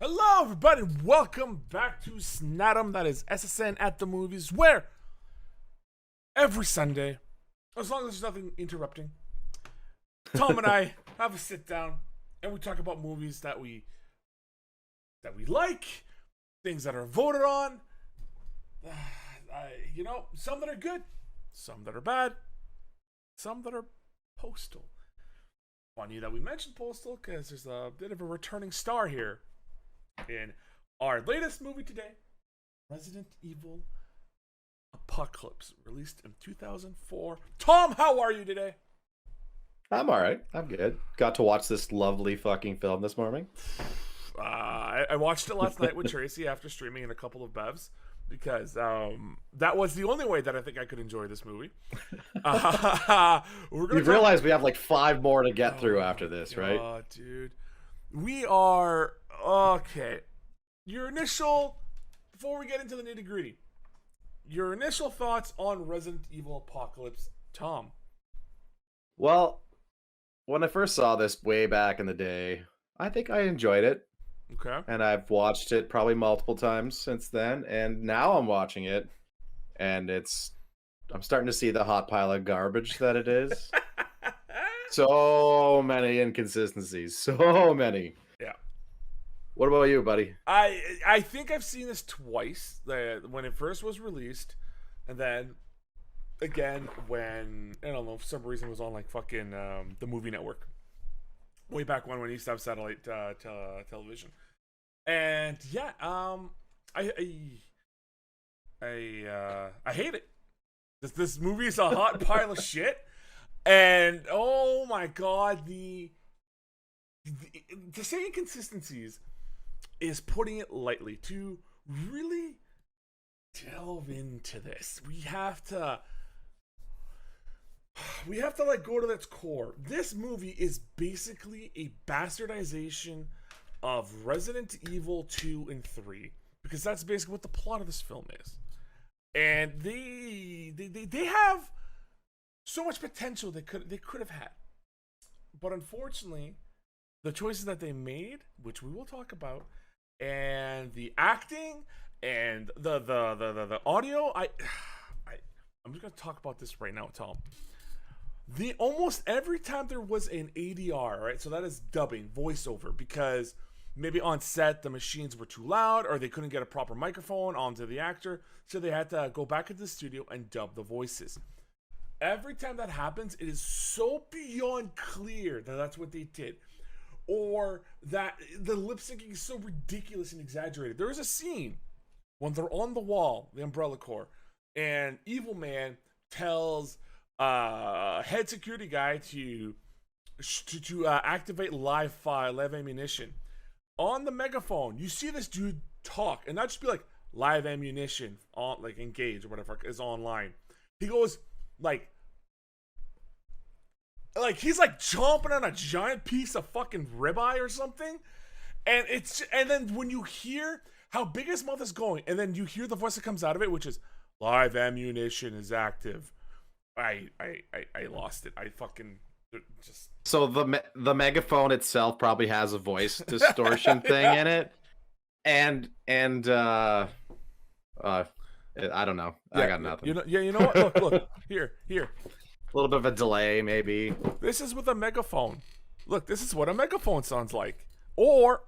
Hello, everybody. Welcome back to SNATM. That is SSN at the movies, where every Sunday, as long as there's nothing interrupting, Tom and I have a sit down and we talk about movies that we like, things that are voted on. Some that are good, some that are bad, some that are postal. Funny that we mentioned postal because there's a bit of a returning star here in our latest movie today, Resident Evil Apocalypse, released in 2004. Tom, how are you today? I'm all right. I'm good. Got to watch this lovely fucking film this morning. I watched it last night with Tracy after streaming in a couple of bevs because that was the only way that I think I could enjoy this movie. You realize we have like 5 more to get through after this, right? Oh, dude. We are okay. Before we get into the nitty gritty, your initial thoughts on Resident Evil Apocalypse, Tom? Well, when I first saw this way back in the day, I think I enjoyed it. Okay. And I've watched it probably multiple times since then. And now I'm watching it, and I'm starting to see the hot pile of garbage that it is. So many inconsistencies. So many. Yeah. What about you, buddy? I think I've seen this twice. When it first was released, and then again when, I don't know, for some reason it was on like fucking the movie network. Way back when we used to have satellite television. And yeah, I hate it. This movie is a hot pile of shit. And oh my god, to say inconsistencies is putting it lightly. To really delve into this, we have to like go to its core. This movie is basically a bastardization of Resident Evil 2 and 3, because that's basically what the plot of this film is. And they have so much potential they could have had, but unfortunately, the choices that they made, which we will talk about, and the acting and the audio, I'm just gonna talk about this right now, Tom. Almost every time there was an ADR, right? So that is dubbing, voiceover, because maybe on set the machines were too loud or they couldn't get a proper microphone onto the actor, so they had to go back into the studio and dub the voices. Every time that happens, it is so beyond clear that that's what they did, or that the lip syncing is so ridiculous and exaggerated. There is a scene when they're on the wall, the Umbrella Corps, and Evil Man tells head security guy to activate live ammunition on the megaphone. You see this dude talk, and not just be like live ammunition on, like, engage or whatever is online. He goes like he's like chomping on a giant piece of fucking ribeye or something, and then when you hear how big his mouth is going, and then you hear the voice that comes out of it, which is live ammunition is active. I lost it. I fucking just. So the megaphone itself probably has a voice distortion thing in it, and I don't know. I got nothing. You know what? Look, here. A little bit of a delay, maybe. This is with a megaphone. Look, this is what a megaphone sounds like. Or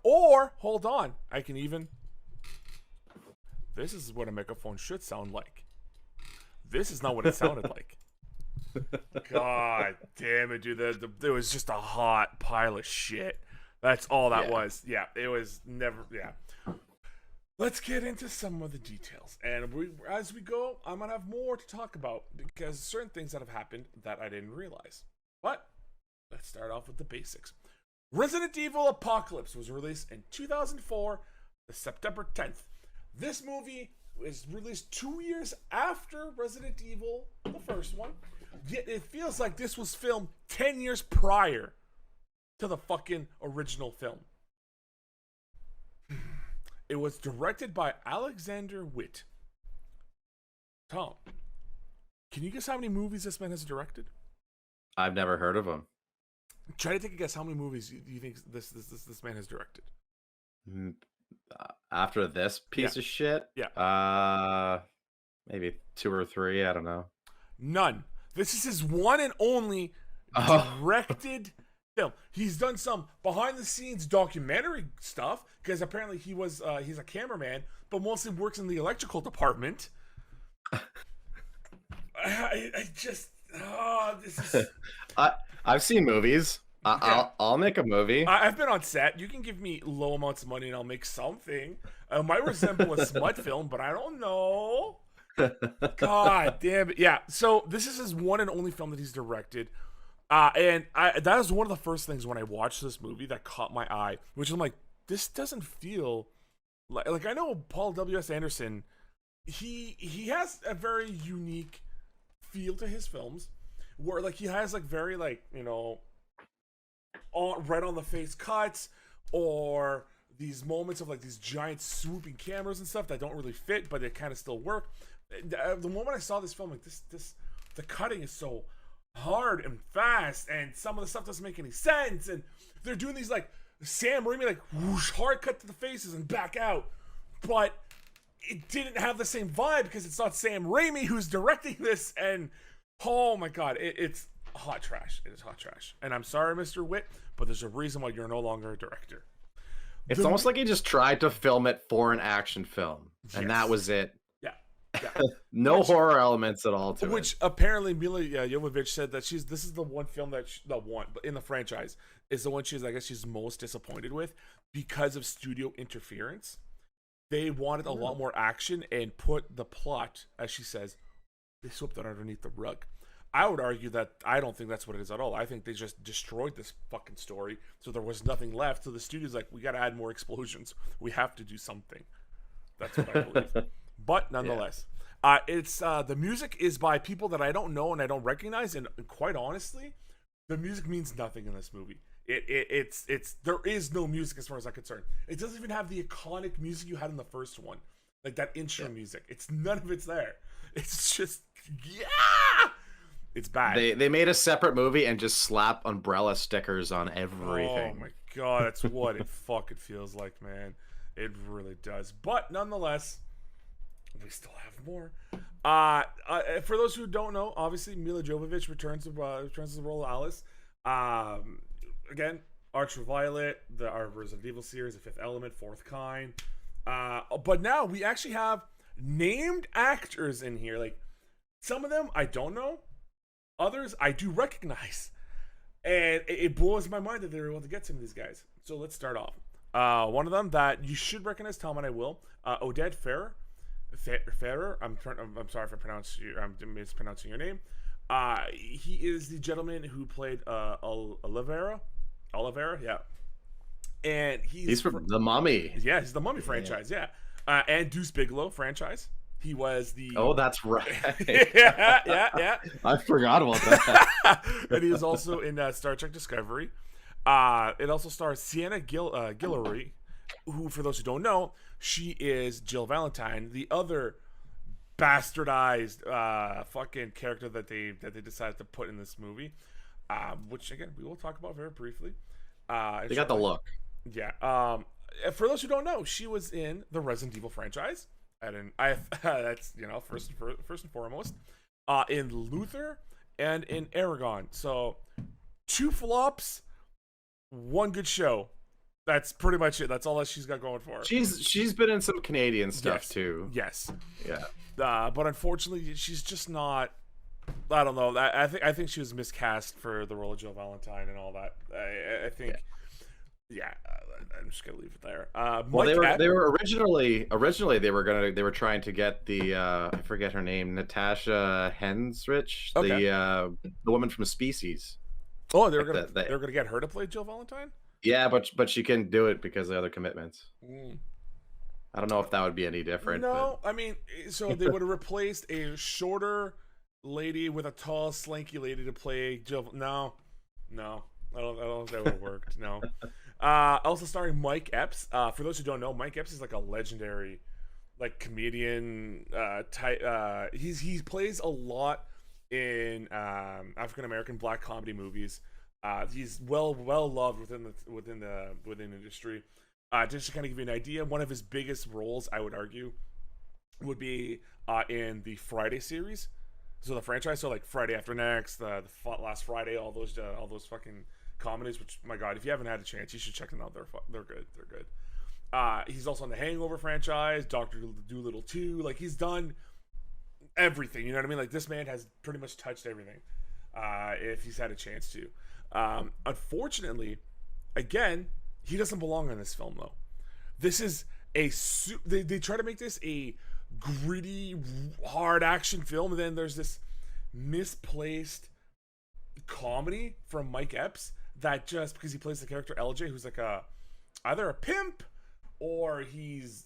hold on, I can even. This is what a megaphone should sound like. This is not what it sounded like. God damn it, dude. There was just a hot pile of shit. That's all that was. Yeah, it was never. Yeah. Let's get into some of the details. And as we go, I'm going to have more to talk about, because certain things that have happened that I didn't realize. But let's start off with the basics. Resident Evil Apocalypse was released in 2004, September 10th. This movie was released 2 years after Resident Evil, the first one. Yet it feels like this was filmed 10 years prior to the fucking original film. It was directed by Alexander Witt. Tom, can you guess how many movies this man has directed? I've never heard of him. Try to take a guess. How many movies do you think this man has directed? After this Yeah, piece of shit, yeah, maybe 2 or 3, I don't know. none. This is his one and only Oh. directed film. He's done some behind the scenes documentary stuff because apparently he's a cameraman, but mostly works in the electrical department. I just this is I I've seen movies. yeah. I'll make a movie. I've been on set. You can give me low amounts of money and I'll make something. It might resemble a smut film, but I don't know. God damn it. Yeah. So this is his one and only film that he's directed. That was one of the first things when I watched this movie that caught my eye, which I'm like, this doesn't feel like I know Paul W.S. Anderson, he has a very unique feel to his films where like he has like very like, right on the face cuts or these moments of like these giant swooping cameras and stuff that don't really fit, but they kind of still work. The moment I saw this film, like the cutting is so hard and fast, and some of the stuff doesn't make any sense, and they're doing these like Sam Raimi like whoosh, hard cut to the faces and back out, but it didn't have the same vibe because it's not Sam Raimi who's directing this, and oh my god, it's hot trash. It is hot trash, and I'm sorry, Mr. Witt, but there's a reason why you're no longer a director. It's almost like he just tried to film it for an action film, and that Yes. was it. Yeah. Yeah. No horror elements at all to it. Which apparently Mila Jovovich said that this is the one film that but in the franchise is the one she's most disappointed with because of studio interference. They wanted a lot more action and put the plot, as she says, they swept it underneath the rug. I would argue that I don't think that's what it is at all. I think they just destroyed this fucking story, so there was nothing left. So the studio's like, we got to add more explosions. We have to do something. That's what I believe. But nonetheless, it's the music is by people that I don't know and I don't recognize, and quite honestly, the music means nothing in this movie. It's there is no music as far as I'm concerned. It doesn't even have the iconic music you had in the first one, like that intro music. It's none of it's there. It's just it's bad. They made a separate movie and just slap umbrella stickers on everything. Oh my god, that's what it fucking feels like, man. It really does. But nonetheless, we still have more. For those who don't know, obviously Mila Jovovich returns to the role of Alice. Again, Ultraviolet, our Resident Evil series, The Fifth Element, Fourth Kind. But now we actually have named actors in here. Like some of them I don't know, others I do recognize, and it blows my mind that they were able to get some of these guys. So let's start off. One of them that you should recognize, Tom, and I will. Oded Ferrer. I'm sorry if I'm mispronouncing your name. He is the gentleman who played Oliveira, yeah, and he's from The Mummy. Yeah, he's the Mummy franchise, yeah, and Deuce Bigelow franchise. He was the That's right. yeah. I forgot about that. And he was also in Star Trek Discovery. It also stars Sienna Guillory, who, for those who don't know, she is Jill Valentine, the other bastardized fucking character that they decided to put in this movie, which again we will talk about very briefly. They got the look. Yeah. For those who don't know, she was in the Resident Evil franchise. That's first and foremost, in Luther and in Aragon. So 2 flops, 1 good show. That's pretty much it. That's all that she's got going for her. She's been in some Canadian stuff too. Yes. Yeah. But unfortunately, she's just not. I don't know. I think she was miscast for the role of Jill Valentine and all that. I think. Yeah. I'm just gonna leave it there. Well, they were originally they were trying to get the I forget her name, Natasha Hensrich, Okay. the woman from Species. Oh, they were gonna get her to play Jill Valentine. Yeah, but she couldn't do it because of other commitments. Mm. I don't know if that would be any different. No, I mean, so they would have replaced a shorter lady with a tall, slanky lady to play Jill. No, I don't think that would have worked. No. Also starring Mike Epps. For those who don't know, Mike Epps is like a legendary, like comedian type. He plays a lot in African American black comedy movies. He's well loved within the industry. Just to kind of give you an idea, one of his biggest roles, I would argue, would be in the Friday series. So the franchise, so like Friday After Next, Last Friday, all those fucking comedies. Which, my God, if you haven't had a chance, you should check them out. They're good. They're good. He's also in the Hangover franchise, Doctor Dolittle 2. Like, he's done everything. You know what I mean? Like, this man has pretty much touched everything. If he's had a chance to. Unfortunately, again, he doesn't belong in this film though. This is they try to make this a gritty, hard action film, and then there's this misplaced comedy from Mike Epps that, just because he plays the character LJ, who's like either a pimp or he's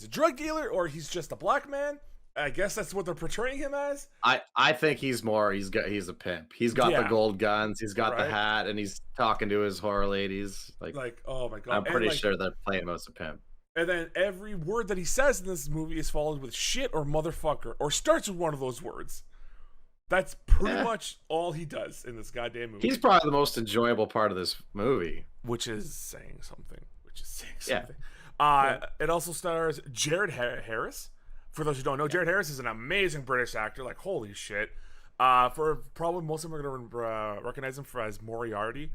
a drug dealer or he's just a black man. I guess that's what they're portraying him as. I think he's a pimp. He's got the gold guns, he's got the hat, and he's talking to his horror ladies. Like, oh my God. I'm pretty sure they're playing him as a pimp. And then every word that he says in this movie is followed with shit or motherfucker, or starts with one of those words. That's pretty much all he does in this goddamn movie. He's probably the most enjoyable part of this movie. Which is saying something. It also stars Jared Harris. For those who don't know, Jared Harris is an amazing British actor. Like, holy shit. For probably most of them are going to recognize him as Moriarty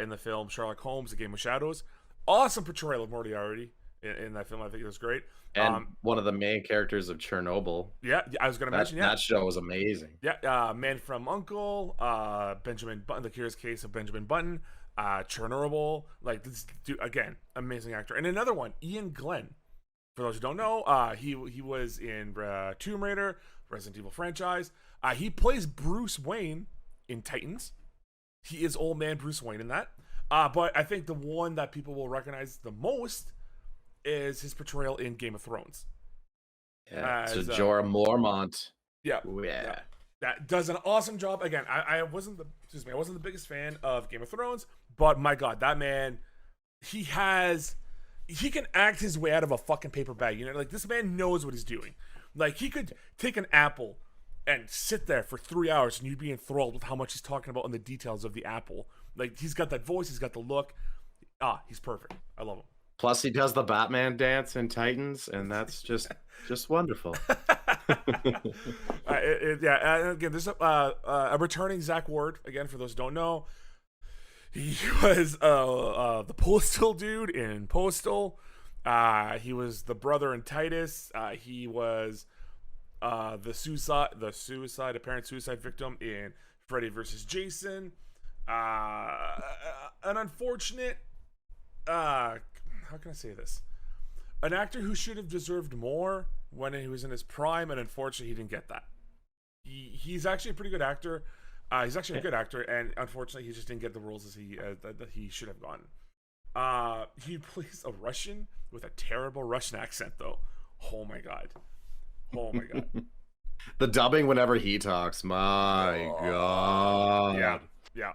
in the film Sherlock Holmes: A Game of Shadows. Awesome portrayal of Moriarty in that film. I think it was great. And one of the main characters of Chernobyl. Yeah, I was going to mention that show was amazing. Yeah, Man from U.N.C.L.E., Benjamin Button, The Curious Case of Benjamin Button, Chernobyl. Like, this dude, again, amazing actor. And another one, Ian Glenn. For those who don't know, he was in Tomb Raider, Resident Evil franchise. He plays Bruce Wayne in Titans. He is old man Bruce Wayne in that. But I think the one that people will recognize the most is his portrayal in Game of Thrones. Yeah, so Jorah Mormont. Yeah. That does an awesome job. Again, I wasn't the biggest fan of Game of Thrones, but my God, that man, he can act his way out of a fucking paper bag. You know, like, this man knows what he's doing. Like, he could take an apple and sit there for 3 hours and you'd be enthralled with how much he's talking about and the details of the apple. Like, he's got that voice, he's got the look. He's perfect. I love him. Plus, he does the Batman dance in Titans, and that's just wonderful. Again, there's a returning Zach Ward. Again, for those who don't know, he was the Postal dude in Postal. He was the brother in Titus. He was the apparent suicide victim in Freddy vs. Jason. An unfortunate, how can I say this? An actor who should have deserved more when he was in his prime, and unfortunately he didn't get that. He's actually a pretty good actor. He's actually a good actor, and unfortunately he just didn't get the roles as that he should have gotten. He plays a Russian with a terrible Russian accent, though. Oh my God. The dubbing whenever he talks, my God. Yeah.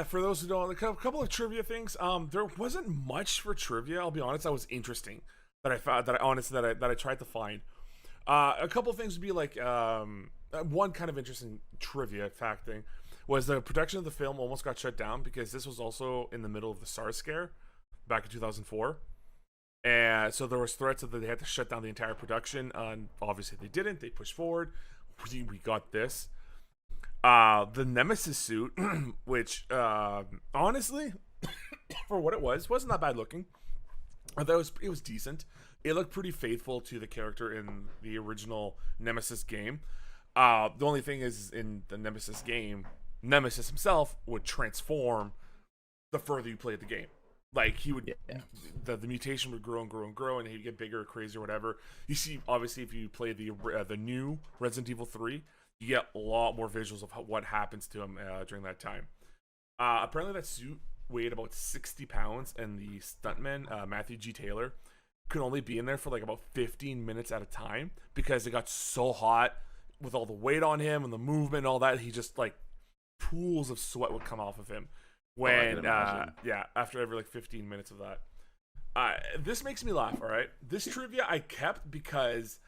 For those who don't, a couple of trivia things. There wasn't much for trivia. I'll be honest. That was interesting. That I found. That I tried to find. A couple of things would be like one kind of interesting trivia fact thing was the production of the film almost got shut down because this was also in the middle of the SARS scare back in 2004. And so there was threats that they had to shut down the entire production. Obviously they didn't. They pushed forward. We got this. The Nemesis suit, which honestly, for what it was, wasn't that bad looking. I thought it was decent. It looked pretty faithful to the character in the original Nemesis game. The only thing is, in the Nemesis game, Nemesis himself would transform the further you played the game. Like, he would, the mutation would grow and grow and grow, and he'd get bigger or crazy or whatever. You see, obviously, if you play the new Resident Evil 3, you get a lot more visuals of what happens to him during that time. Apparently, that suit weighed about 60 pounds, and the stuntman, Matthew G. Taylor, could only be in there for like about 15 minutes at a time because it got so hot with all the weight on him and the movement and all that. He just, like, pools of sweat would come off of him when after every like 15 minutes of that. This makes me laugh. All right, this trivia I kept because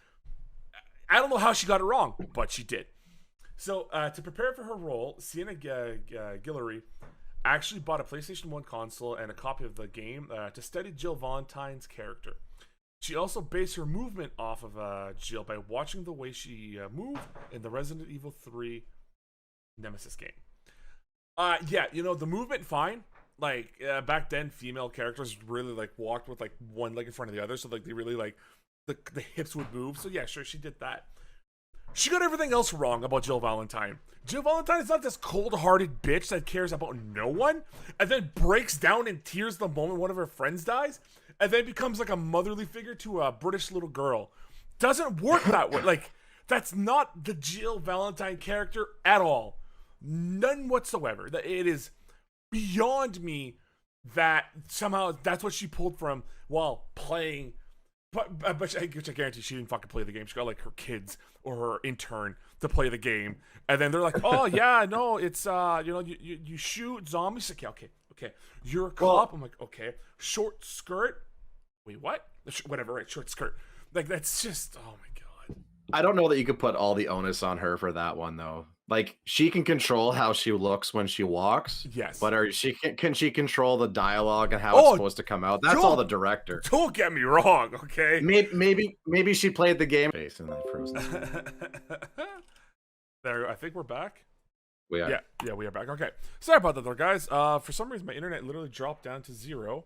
I don't know how she got it wrong, but she did. So to prepare for her role, Sienna Guillory actually bought a PlayStation 1 console and a copy of the game to study Jill Valentine's character. She also based her movement off of Jill by watching the way she moved in the Resident Evil 3 Nemesis game. Yeah, the movement, fine. Like, back then, female characters really, like, walked with, like, one leg in front of the other, so, like, they really, like, the hips would move. So, yeah, sure, she did that. She got everything else wrong about Jill Valentine. Jill Valentine is not this cold-hearted bitch that cares about no one, and then breaks down in tears the moment one of her friends dies, and then becomes, like, a motherly figure to a British little girl. Doesn't work that way. Like, that's not the Jill Valentine character at all. None whatsoever. It is beyond me that somehow that's what she pulled from while playing. But I guarantee she didn't fucking play the game. She got, like, her kids or her intern to play the game, and then they're like, "Oh yeah, no, it's you shoot zombies." Like, yeah, okay. You're a cop. I'm like, okay. Short skirt. Wait, what? Whatever. Right, short skirt. Like, that's just, oh my god. I don't know that you could put all the onus on her for that one though. Like, she can control how she looks when she walks. Yes. But can she control the dialogue and how it's supposed to come out? That's all the director. Don't get me wrong, okay? Maybe she played the game. In that frozen. There, I think we're back. We are. Yeah, we are back. Okay. Sorry about that though, guys. For some reason my internet literally dropped down to 0.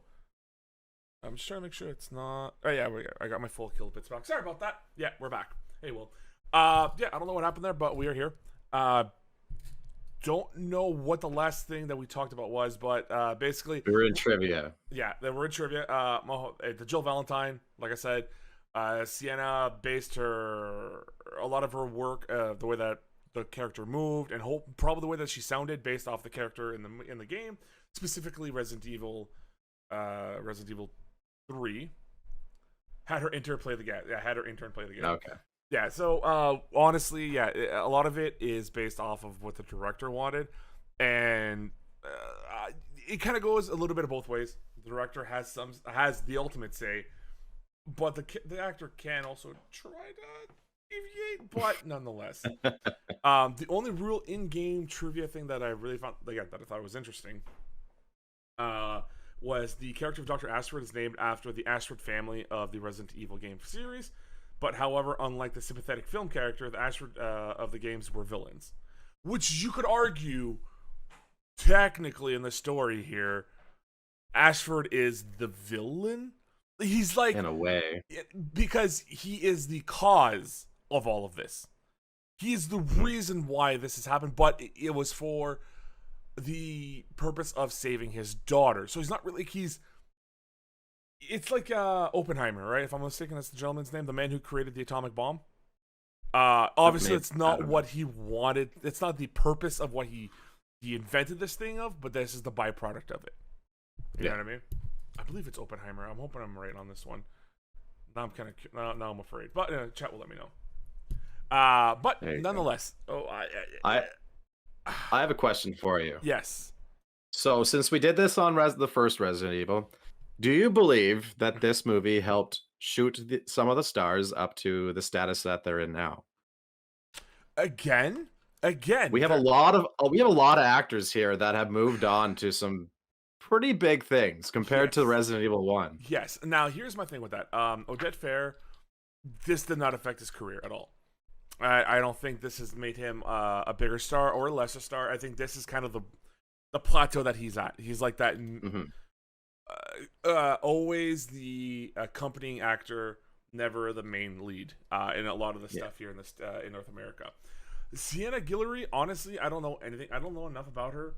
I'm just trying to make sure it's not. Oh yeah, I got my full kilobits back. Sorry about that. Yeah, we're back. Hey, Will. Yeah, I don't know what happened there, but we are here. Don't know what the last thing that we talked about was, but basically we were in trivia. Yeah, we're in trivia. The Jill Valentine, like I said, Sienna based a lot of her work, the way that the character moved, and probably the way that she sounded, based off the character in the game, specifically Resident Evil 3. Had her intern play the game. Yeah, had her intern play the game. Okay. Yeah, so honestly, yeah, a lot of it is based off of what the director wanted, and it kind of goes a little bit of both ways. The director has the ultimate say, but the actor can also try to deviate, but nonetheless. The only real in-game trivia thing that I really found, that I thought was interesting, was the character of Dr. Ashford is named after the Ashford family of the Resident Evil game series. But however, unlike the sympathetic film character, the Ashford of the games were villains. Which you could argue, technically in the story here, Ashford is the villain. He's like, in a way, because he is the cause of all of this. He is the reason why this has happened, but it was for the purpose of saving his daughter. So he's not really, it's like Oppenheimer, right? If I'm mistaken, that's the gentleman's name, the man who created the atomic bomb. Obviously, it's not what he wanted. It's not the purpose of what he invented this thing of, but this is the byproduct of it. You know what I mean? I believe it's Oppenheimer. I'm hoping I'm right on this one. Now I'm kind of now I'm afraid, but chat will let me know. But nonetheless, I have a question for you. Yes. So since we did this on the first Resident Evil, do you believe that this movie helped shoot some of the stars up to the status that they're in now? Again, we have a lot of actors here that have moved on to some pretty big things compared to Resident Evil 1. Yes. Now here's my thing with that. Odette Fair, this did not affect his career at all. I don't think this has made him a bigger star or a lesser star. I think this is kind of the plateau that he's at. He's like that. Always the accompanying actor, never the main lead in a lot of the stuff here in North America. Sienna Guillory, honestly, I don't know anything. I don't know enough about her.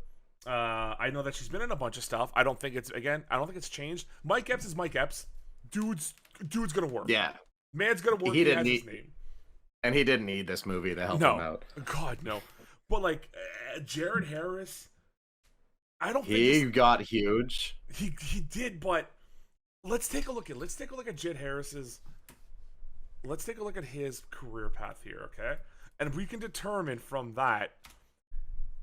I know that she's been in a bunch of stuff. I don't think it's changed. Mike Epps is Mike Epps. Dude's gonna work. Yeah, man's gonna work. He has his name. And he didn't need this movie to help him out. God, no. But like Jared Harris, I don't think he got huge. He did, but let's take a look at Jared Harris's. Let's take a look at his career path here, okay? And we can determine from that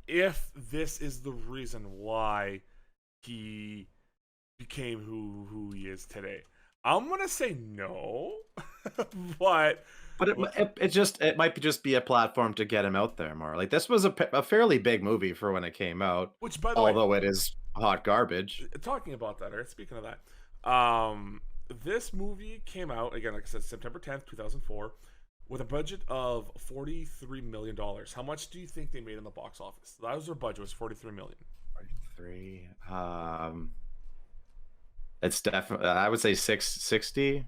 if this is the reason why he became who he is today. I'm gonna say no, but it might just be a platform to get him out there more. Like this was a fairly big movie for when it came out, which by the way, although it is hot garbage. Talking about that, or speaking of that, this movie came out again, like I said, September 10th, 2004, with a budget of $43 million. How much do you think they made in the box office? That was their budget, was $43 million. 43. It's definitely, I would say 660.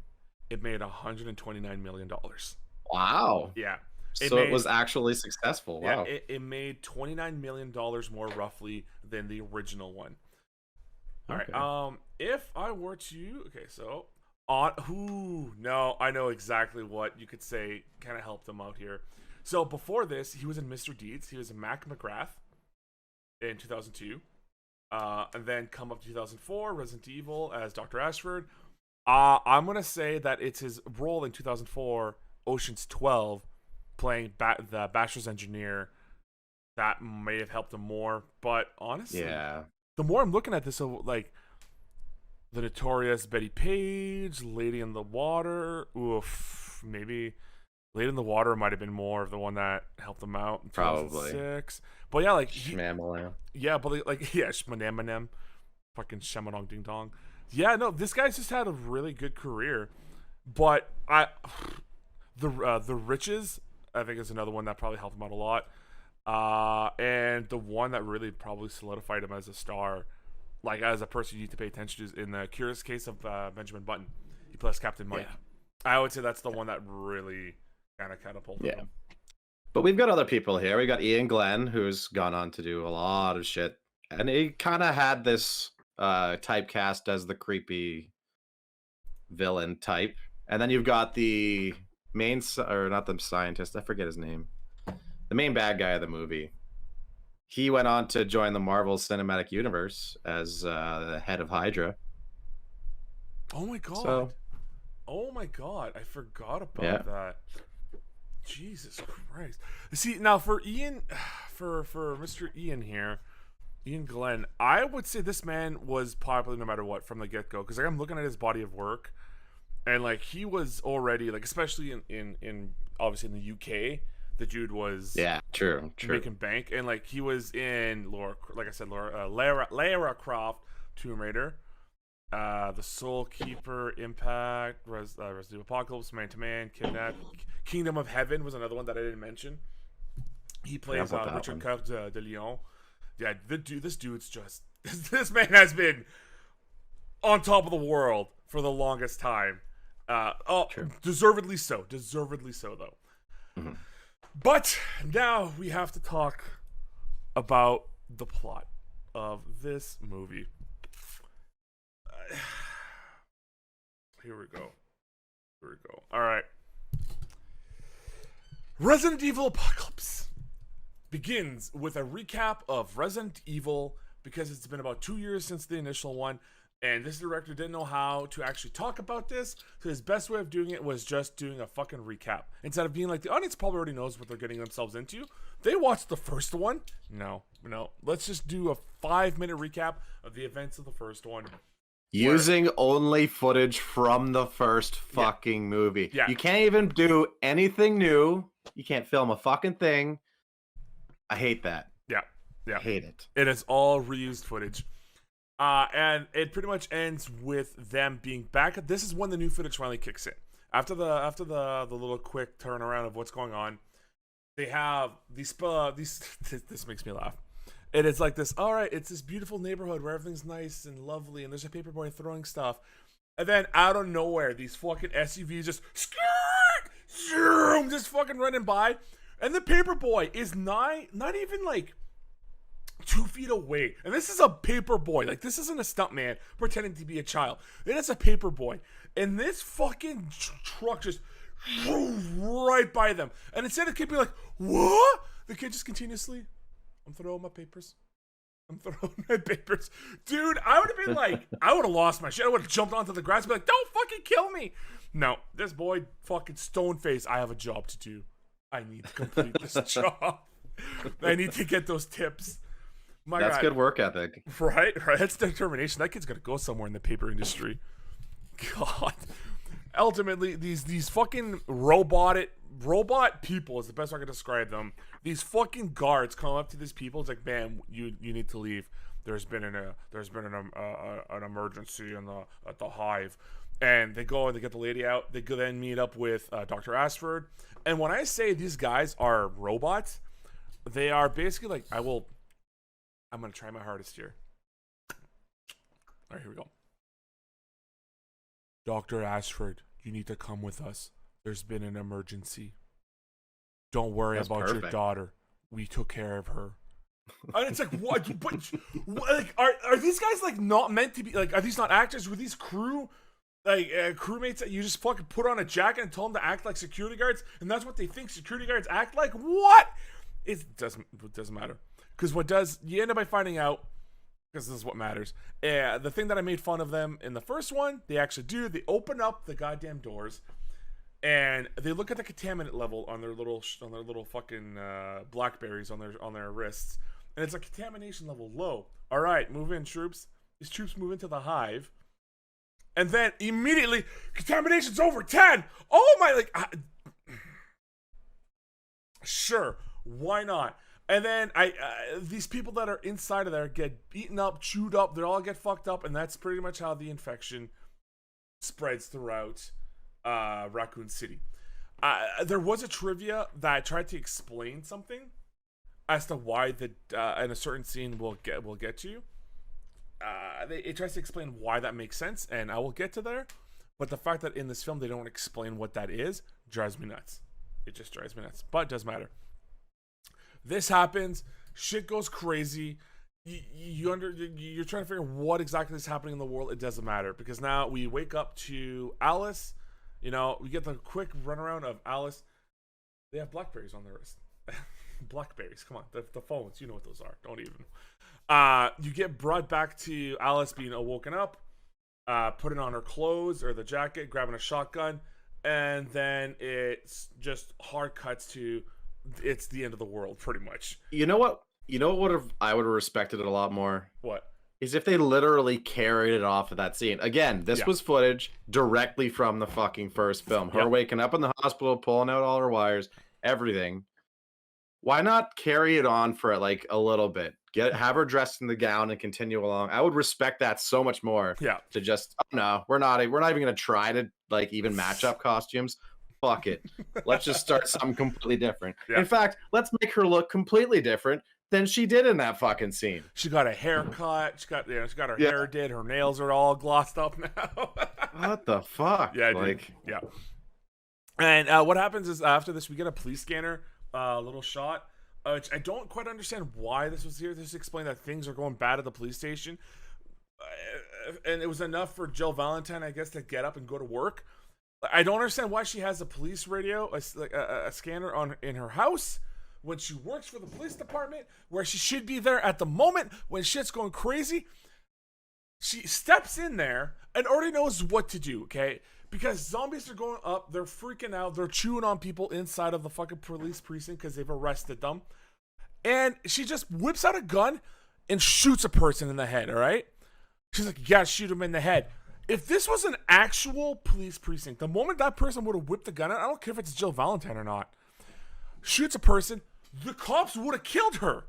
It made $129 million. Wow. Yeah. It was actually successful. Wow. Yeah, it made $29 million more roughly than the original one. All right. If I were to, so no, I know exactly what you could say kind of helped him out here. So before this, he was in Mr. Deeds. He was in Mac McGrath in 2002. And then come up to 2004, Resident Evil as Dr. Ashford. I'm going to say that it's his role in 2004, Ocean's 12, playing the Bachelor's engineer, that may have helped him more. But honestly, yeah, the more I'm looking at this, so like the notorious Betty Page, Lady in the Water, maybe Lady in the Water might have been more of the one that helped him out in 2006. But yeah, like Shmamalam. Yeah, but like Shmanamanem, fucking Shamanong Ding Dong. Yeah, no, this guy's just had a really good career. But the Riches, I think, is another one that probably helped him out a lot. And the one that really probably solidified him as a star, like as a person you need to pay attention to, is in the Curious Case of Benjamin Button. He plays Captain Mike. Yeah. I would say that's the one that really kind of catapulted him. But we've got other people here. We got Ian Glenn, who's gone on to do a lot of shit, and he kind of had this typecast as the creepy villain type. And then you've got the main, or not the scientist, I forget his name, the main bad guy of the movie. He went on to join the Marvel Cinematic Universe as the head of Hydra. Oh my god! Oh my god! I forgot about that. Jesus Christ! See, now for Ian, for Mr. Ian here, Ian Glenn, I would say this man was popular no matter what from the get go. Because like I'm looking at his body of work, and like he was already like, especially in obviously in the UK, the dude was true making bank, and like he was in Lara Croft, Tomb Raider, The Soul Keeper, Impact, Resident Evil Apocalypse, Man to Man, Kidnap, Kingdom of Heaven was another one that I didn't mention. He plays Richard Coeur de Lion. Yeah, this dude's just this man has been on top of the world for the longest time. Deservedly so though. Mm-hmm. But now we have to talk about the plot of this movie. Here we go. All right. Resident Evil Apocalypse begins with a recap of Resident Evil because it's been about 2 years since the initial one, and this director didn't know how to actually talk about this, so his best way of doing it was just doing a fucking recap. Instead of being like, the audience probably already knows what they're getting themselves into. They watched the first one. No. Let's just do a 5-minute recap of the events of the first one. Using only footage from the first fucking movie. Yeah. You can't even do anything new. You can't film a fucking thing. I hate that. Yeah. I hate it. It is all reused footage. And it pretty much ends with them being back. This is when the new footage finally kicks in. After the little quick turnaround of what's going on, they have these this makes me laugh. It is like this, all right, it's this beautiful neighborhood where everything's nice and lovely, and there's a paperboy throwing stuff. And then out of nowhere, these fucking SUVs just fucking running by. And the paperboy is not even like 2 feet away. And this is a paperboy. Like, this isn't a stuntman pretending to be a child. It is a paperboy. And this fucking truck just drove right by them. And instead of the kid being like, what? The kid just continuously, I'm throwing my papers. Dude, I would have been like, I would have lost my shit. I would have jumped onto the grass and be like, don't fucking kill me. No, this boy fucking stone face. I have a job to do. I need to complete this job. I need to get those tips. That's good work ethic. Right? That's determination. That kid's going to go somewhere in the paper industry. God. Ultimately, these fucking robot people is the best way I can describe them. These fucking guards come up to these people. It's like, man, you need to leave. There's been an emergency at the hive, and they go and they get the lady out. They go then meet up with Dr. Ashford. And when I say these guys are robots, they are basically like, I'm gonna try my hardest here. All right, here we go. Dr. Ashford, you need to come with us. There's been an emergency. Don't worry about your daughter. We took care of her. And it's like, what? But like, are these guys like not meant to be? Like, are these not actors? Were these crewmates that you just fucking put on a jacket and tell them to act like security guards, and that's what they think security guards act like? What? It doesn't matter, because you end up by finding out, because this is what matters. The thing that I made fun of them in the first one, they actually do. They open up the goddamn doors, and they look at the contaminant level on their little fucking blackberries on their wrists, and it's a contamination level low. All right, move in, troops. These troops move into the hive, and then immediately contamination's over 10. Oh my, sure, why not? And then these people that are inside of there get beaten up, chewed up. They all get fucked up, and that's pretty much how the infection spreads throughout Raccoon City. There was a trivia that tried to explain something as to why in a certain scene we'll get to. It tries to explain why that makes sense, and I will get to there. But the fact that in this film they don't explain what that is drives me nuts. It just drives me nuts. But it doesn't matter. This happens. Shit goes crazy. You're trying to figure out what exactly is happening in the world. It doesn't matter, because now we wake up to Alice. You know, we get the quick runaround of Alice. They have blackberries on their wrist. Blackberries, come on, the phones. You know what those are. Don't even. You get brought back to Alice being awoken up, putting on her clothes or the jacket, grabbing a shotgun, and then it's just hard cuts to. It's the end of the world, pretty much. You know what? I would have respected it a lot more. What? Is if they literally carried it off of that scene. Again, this was footage directly from the fucking first film. Her waking up in the hospital, pulling out all her wires, everything. Why not carry it on for like a little bit? Have her dressed in the gown and continue along. I would respect that so much more. Yeah. To just, oh no, we're not even gonna try to like even match up costumes. Fuck it. Let's just start something completely different. Yeah. In fact, let's make her look completely different than she did in that fucking scene. She got a haircut. She got her hair did. Her nails are all glossed up now. What the fuck? Yeah, like, yeah. And what happens is after this, we get a police scanner, little shot. Which I don't quite understand why this was here. This explained that things are going bad at the police station, and it was enough for Jill Valentine, I guess, to get up and go to work. I don't understand why she has a police radio, a scanner in her house when she works for the police department, where she should be there at the moment when shit's going crazy. She steps in there and already knows what to do, okay? Because zombies are going up, they're freaking out, they're chewing on people inside of the fucking police precinct because they've arrested them. And she just whips out a gun and shoots a person in the head, all right? She's like, yeah, shoot him in the head. If this was an actual police precinct, the moment that person would have whipped the gun out, I don't care if it's Jill Valentine or not, shoots a person, the cops would have killed her.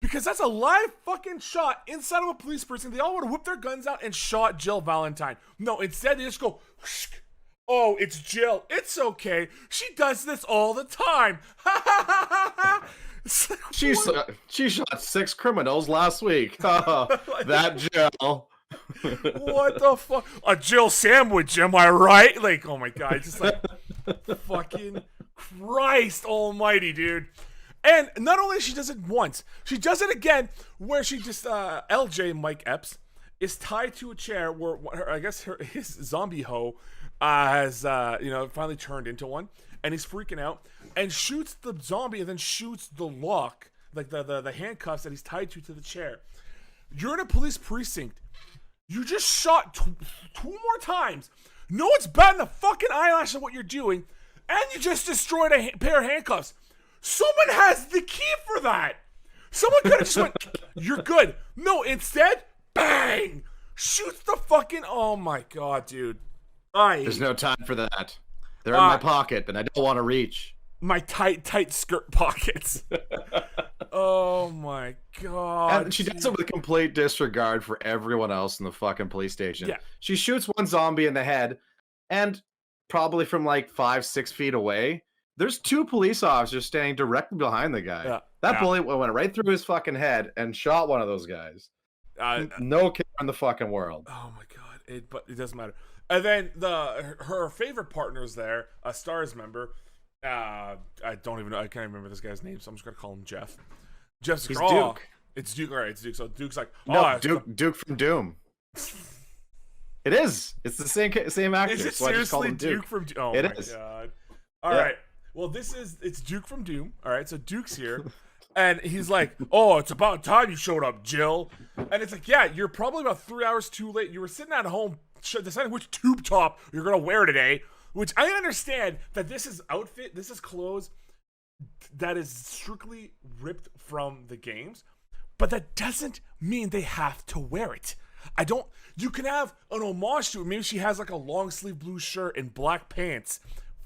Because that's a live fucking shot inside of a police precinct. They all would have whipped their guns out and shot Jill Valentine. No, instead they just go, oh, it's Jill. It's okay. She does this all the time. She shot 6 criminals last week. That Jill. What the fuck? A Jill sandwich, am I right? Like, oh my god, just like fucking Christ almighty, dude. And not only she does it once, she does it again where she just LJ Mike Epps is tied to a chair where I guess his zombie hoe has finally turned into one, and he's freaking out and shoots the zombie and then shoots the lock, like the handcuffs that he's tied to the chair. You're in a police precinct. You just shot two more times. No one's batting a fucking eyelash at what you're doing, and you just destroyed a pair of handcuffs. Someone has the key for that. Someone could have just went, you're good. No, instead, bang! shoots the fucking. Oh my god, dude. There's no time for that. They're in my pocket, and I don't want to reach. My tight skirt pockets. Oh my god. And she does it with complete disregard for everyone else in the fucking police station. Yeah. She shoots one zombie in the head, and probably from like 5-6 feet away, there's 2 police officers standing directly behind the guy. Yeah. That bullet went right through his fucking head and shot one of those guys. No care in the fucking world. Oh my god. But it doesn't matter. And then her favorite partner's there, a STARS member. I don't even know. I can't remember this guy's name, so I'm just gonna call him Jeff. Jeff's He's like, Duke. It's Duke. All right, it's Duke. So Duke's like, no, Duke from Doom. It is. It's the same actor. Is it so seriously Duke from Doom? Oh it my is. god. All right. Well, it's Duke from Doom. All right, so Duke's here. And he's like, oh, it's about time you showed up, Jill. And it's like, yeah, you're probably about 3 hours too late. You were sitting at home deciding which tube top you're going to wear today, which I understand that this is outfit, this is clothes that is strictly ripped from the games, but that doesn't mean they have to wear it. You can have an homage to it. Maybe she has like a long sleeve blue shirt and black pants.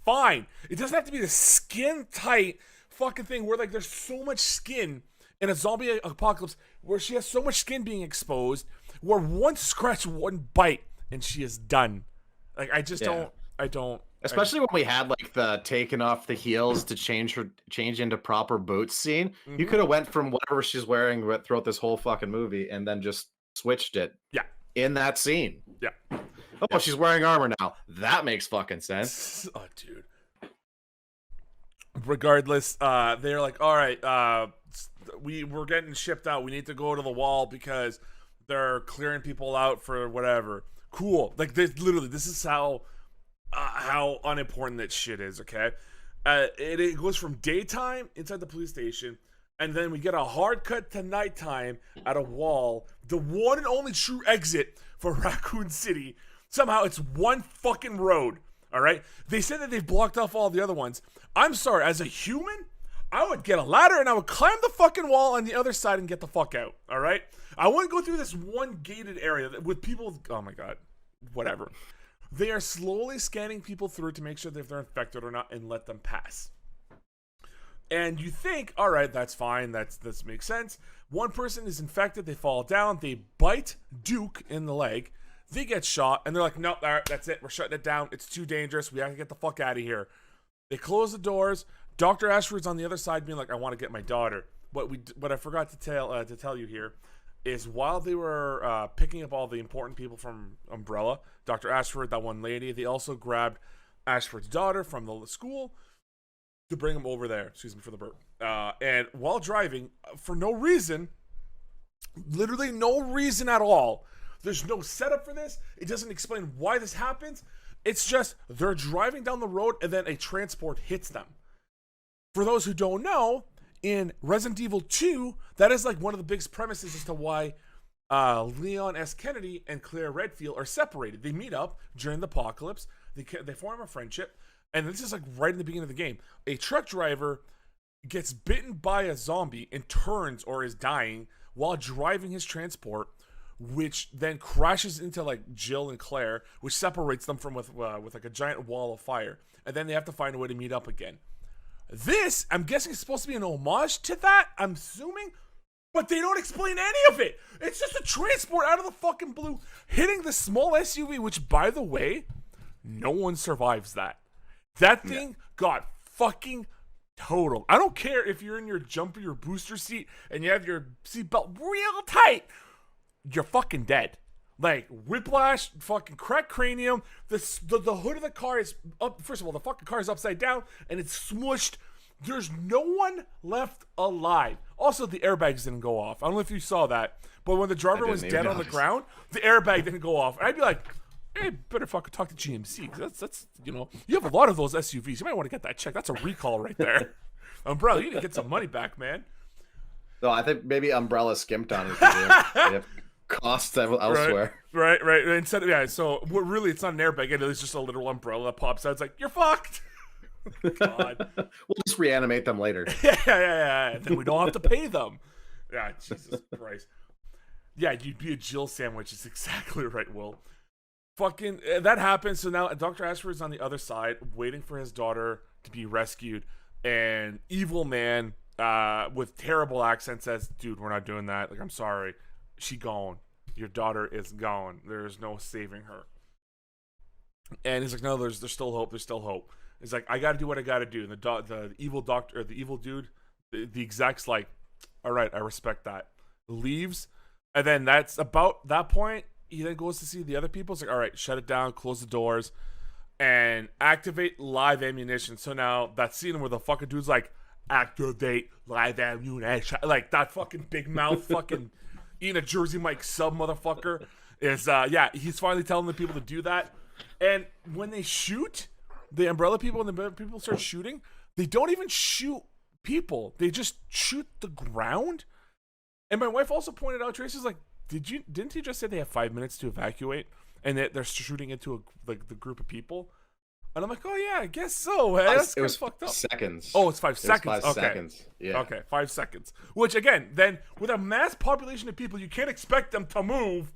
Fine. It doesn't have to be the skin tight fucking thing where like there's so much skin in a zombie apocalypse where she has so much skin being exposed where one scratch, one bite, and she is done. Like I don't. Especially when we had like the taking off the heels to change into proper boots scene. Mm-hmm. You could have went from whatever she's wearing throughout this whole fucking movie and then just switched it. Yeah. In that scene. Yeah. Oh, she's wearing armor now. That makes fucking sense. Oh, dude. Regardless, they're like, all right, we're getting shipped out. We need to go to the wall because they're clearing people out for whatever. Cool. Like, this is how unimportant that shit is, okay? It goes from daytime inside the police station, and then we get a hard cut to nighttime at a wall, the one and only true exit for Raccoon City. Somehow it's one fucking road, all right? They said that they've blocked off all the other ones. I'm sorry, as a human, I would get a ladder and I would climb the fucking wall on the other side and get the fuck out, all right? I wouldn't go through this one gated area with people, oh my god, whatever. They are slowly scanning people through to make sure if they're infected or not and let them pass. And you think, all right, that's fine. This makes sense. One person is infected. They fall down. They bite Duke in the leg. They get shot. And they're like, nope, all right, that's it. We're shutting it down. It's too dangerous. We have to get the fuck out of here. They close the doors. Dr. Ashford's on the other side being like, I want to get my daughter. What I forgot to tell you here is while they were picking up all the important people from Umbrella, Dr. Ashford, that one lady, they also grabbed Ashford's daughter from the school to bring him over there. Excuse me for the burp. And while driving, for no reason, literally no reason at all, there's no setup for this. It doesn't explain why this happens. It's just they're driving down the road and then a transport hits them. For those who don't know, in Resident Evil 2, that is like one of the biggest premises as to why Leon S. Kennedy and Claire Redfield are separated. They meet up during the apocalypse. They form a friendship. And this is like right in the beginning of the game. A truck driver gets bitten by a zombie and turns or is dying while driving his transport, which then crashes into like Jill and Claire, which separates them from with like a giant wall of fire. And then they have to find a way to meet up again. This, I'm guessing, is supposed to be an homage to that, I'm assuming, but they don't explain any of it. It's just a transport out of the fucking blue hitting the small SUV, which, by the way, no one survives that. That thing got fucking totaled. I don't care if you're in your jumper, your booster seat, and you have your seatbelt real tight. You're fucking dead. Like, whiplash, fucking cracked cranium. The hood of the car is up. First of all, the fucking car is upside down, and it's smushed. There's no one left alive. Also, the airbags didn't go off. I don't know if you saw that, but when the driver was dead on the ground, the airbag didn't go off. And I'd be like, hey, better fucking talk to GMC. That's you know, you have a lot of those SUVs. You might want to get that checked. That's a recall right there. Umbrella, you need to get some money back, man. No, I think maybe Umbrella skimped on it. They have costs elsewhere. Right. Instead of, yeah, so really, it's not an airbag. It's just a literal umbrella that pops out. It's like, you're fucked. God. We'll just reanimate them later. Yeah. Then we don't have to pay them. Yeah, Jesus Christ. Yeah, you'd be a Jill sandwich. Is exactly right, Will. Fucking that happens. So now Dr. Ashford's on the other side, waiting for his daughter to be rescued. And evil man, with terrible accent, says, "Dude, we're not doing that. Like, I'm sorry, she gone. Your daughter is gone. There's no saving her." And he's like, "No, there's still hope. There's still hope." He's like, "I got to do what I got to do." And the evil doctor, or the evil dude, the exec's like, "All right, I respect that." Leaves, and then that's about that point. He then goes to see the other people. It's like, "All right, shut it down, close the doors, and activate live ammunition." So now that scene where the fucking dude's like, "Activate live ammunition," like that fucking big mouth fucking eating a Jersey Mike sub motherfucker is he's finally telling the people to do that. And when they shoot the umbrella people and the people start shooting, they don't even shoot people. They just shoot the ground. And my wife also pointed out, Tracy's like, didn't he just say they have 5 minutes to evacuate and that they're shooting into the group of people? And I'm like, oh yeah, I guess so. That's It was fucked up. seconds. Oh, it's 5 seconds. 5 okay. seconds. Yeah. Okay, 5 seconds. Which again, then with a mass population of people, you can't expect them to move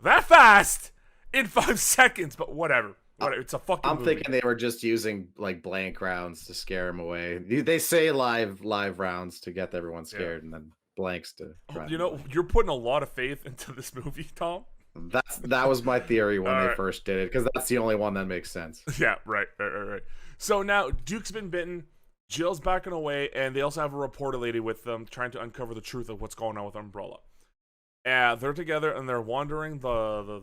that fast in 5 seconds. But whatever. It's a fucking I'm movie. thinking they were just using like blank rounds to scare them away. They say live rounds to get everyone scared, and then blanks to. You know, you're putting a lot of faith into this movie, Tom. That was my theory when they right. first did it, because that's the only one that makes sense. Yeah, right. So now Duke's been bitten, Jill's backing away, and they also have a reporter lady with them trying to uncover the truth of what's going on with Umbrella. They're together and they're wandering the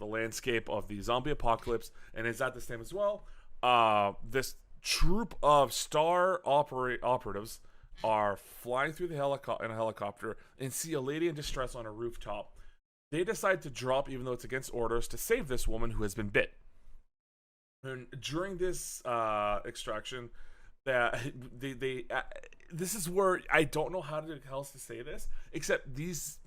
landscape of the zombie apocalypse, and it's at this time as well. This troop of star operatives are flying through the in a helicopter and see a lady in distress on a rooftop. They decide to drop, even though it's against orders, to save this woman who has been bit. And during this extraction, this is where I don't know how else to say this, except these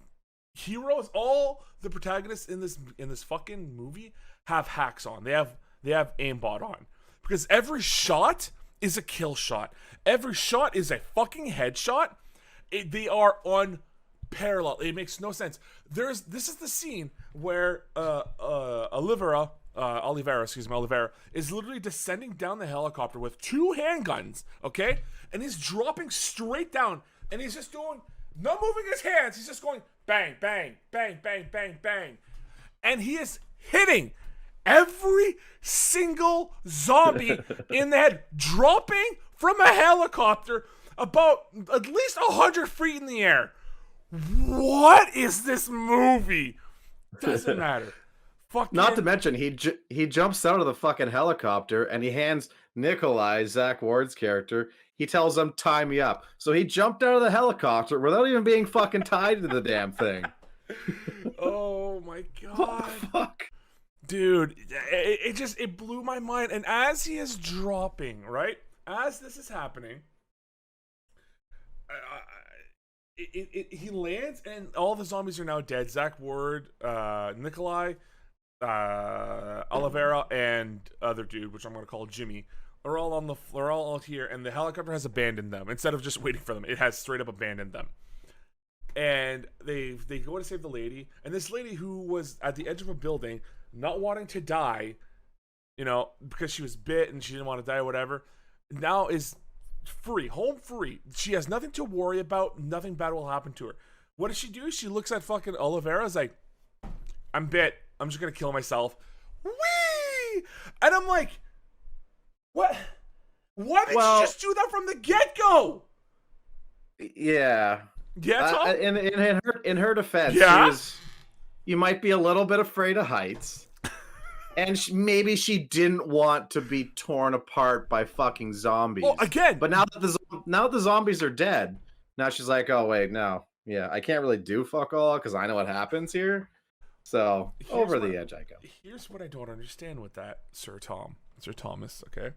heroes, all the protagonists in this fucking movie have hacks on. They have aimbot on, because every shot is a kill shot. Every shot is a fucking headshot. They are unparalleled. It makes no sense. This is the scene where Oliveira is literally descending down the helicopter with 2 handguns, okay? And he's dropping straight down, and he's just doing, not moving his hands, he's just going bang, bang, bang, bang, bang, bang. And he is hitting every single zombie in the head, dropping from a helicopter about at least 100 feet in the air. What is this movie? Doesn't matter. Not to mention, he jumps out of the fucking helicopter and he hands Nikolai, Zach Ward's character, he tells him, "Tie me up." So he jumped out of the helicopter without even being fucking tied to the damn thing. Oh my god. What the fuck? Dude, it blew my mind. And as he is dropping, right? As this is happening, he lands and all the zombies are now dead. Zach Ward, Nikolai, Oliveira, and other dude, which I'm going to call Jimmy, are all out here, and the helicopter has abandoned them. Instead of just waiting for them, it has straight up abandoned them. And they go to save the lady, and this lady who was at the edge of a building, not wanting to die, because she was bit and she didn't want to die or whatever, now is free, home free. She has nothing to worry about. Nothing bad will happen to her. What does she do? She looks at fucking Oliveira, is like, "I'm bit. I'm just gonna kill myself." Whee! And I'm like, what? Why did you just do that from the get-go? Yeah. Yeah, Tom? In her defense, you might be a little bit afraid of heights. And maybe she didn't want to be torn apart by fucking zombies. Well, again. But now that the zombies are dead, now she's like, "Oh, wait, no. Yeah, I can't really do fuck all because I know what happens here." So, over the edge I go. Here's what I don't understand with that, Sir Thomas, okay?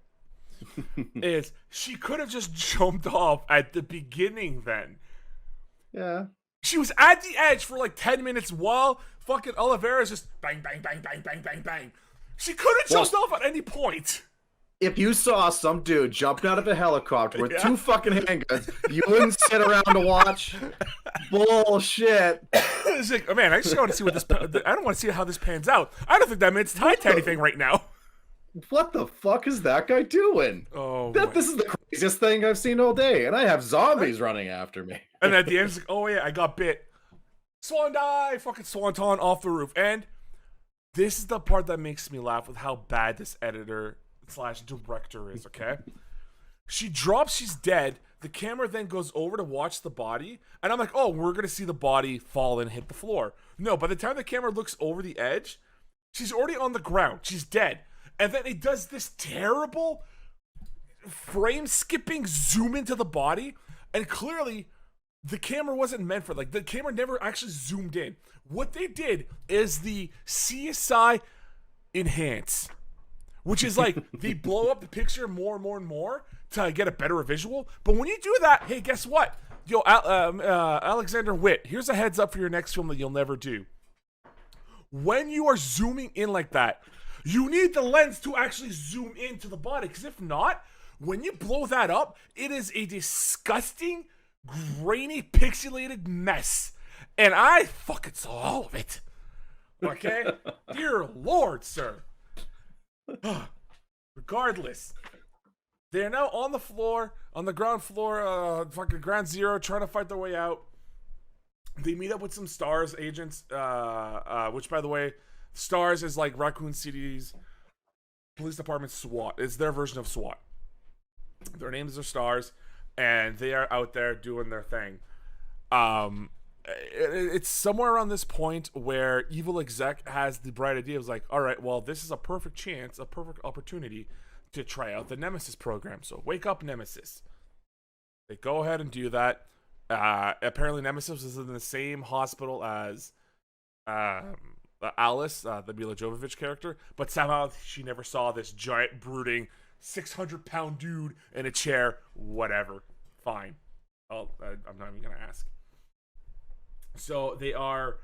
Is she could have just jumped off at the beginning then. Yeah. She was at the edge for like 10 minutes while fucking Oliveira's just bang, bang, bang, bang, bang, bang, bang. She could have jumped off at any point. if you saw some dude jumping out of a helicopter with Yeah. 2 fucking handguns, you wouldn't sit around to watch. Bullshit. It's like, oh, man, I just want to see what this. I don't want to see how this pans out. I don't think that man's tied to anything right now. What the fuck is that guy doing? Oh, This is the craziest thing I've seen all day, and I have zombies running after me. And at the end, it's like, oh yeah, I got bit. Swan dive, fucking swanton off the roof. And this is the part that makes me laugh with how bad this editor / director is. Okay, she drops, she's dead. The camera then goes over to watch the body, and I'm like, oh, we're gonna see the body fall and hit the floor. No, by the time the camera looks over the edge, she's already on the ground. She's dead. And then it does this terrible frame skipping zoom into the body, and clearly the camera wasn't meant for, like, the camera never actually zoomed in. What they did is the CSI enhance, which is like they blow up the picture more and more and more to get a better visual. But when you do that, hey, guess what? Yo, Alexander Witt, here's a heads up for your next film that you'll never do. When you are zooming in like that, you need the lens to actually zoom into the body, because if not, when you blow that up, it is a disgusting, grainy, pixelated mess. And I fucking saw all of it. Okay? Dear Lord, sir. Regardless, they're now on the floor, on the ground floor, fucking ground zero, trying to fight their way out. They meet up with some STARS agents, which, by the way, STARS is like Raccoon City's police department SWAT. It's their version of SWAT. Their names are STARS, and they are out there doing their thing. It's somewhere around this point where evil exec has the bright idea. It was like, all right, well, this is a perfect chance, a perfect opportunity to try out the Nemesis program. So wake up, Nemesis. They go ahead and do that. Apparently Nemesis is in the same hospital as Alice, the Mila Jovovich character, but somehow she never saw this giant, brooding, 600-pound dude in a chair. Whatever. Fine. I'm not even going to ask. So they are...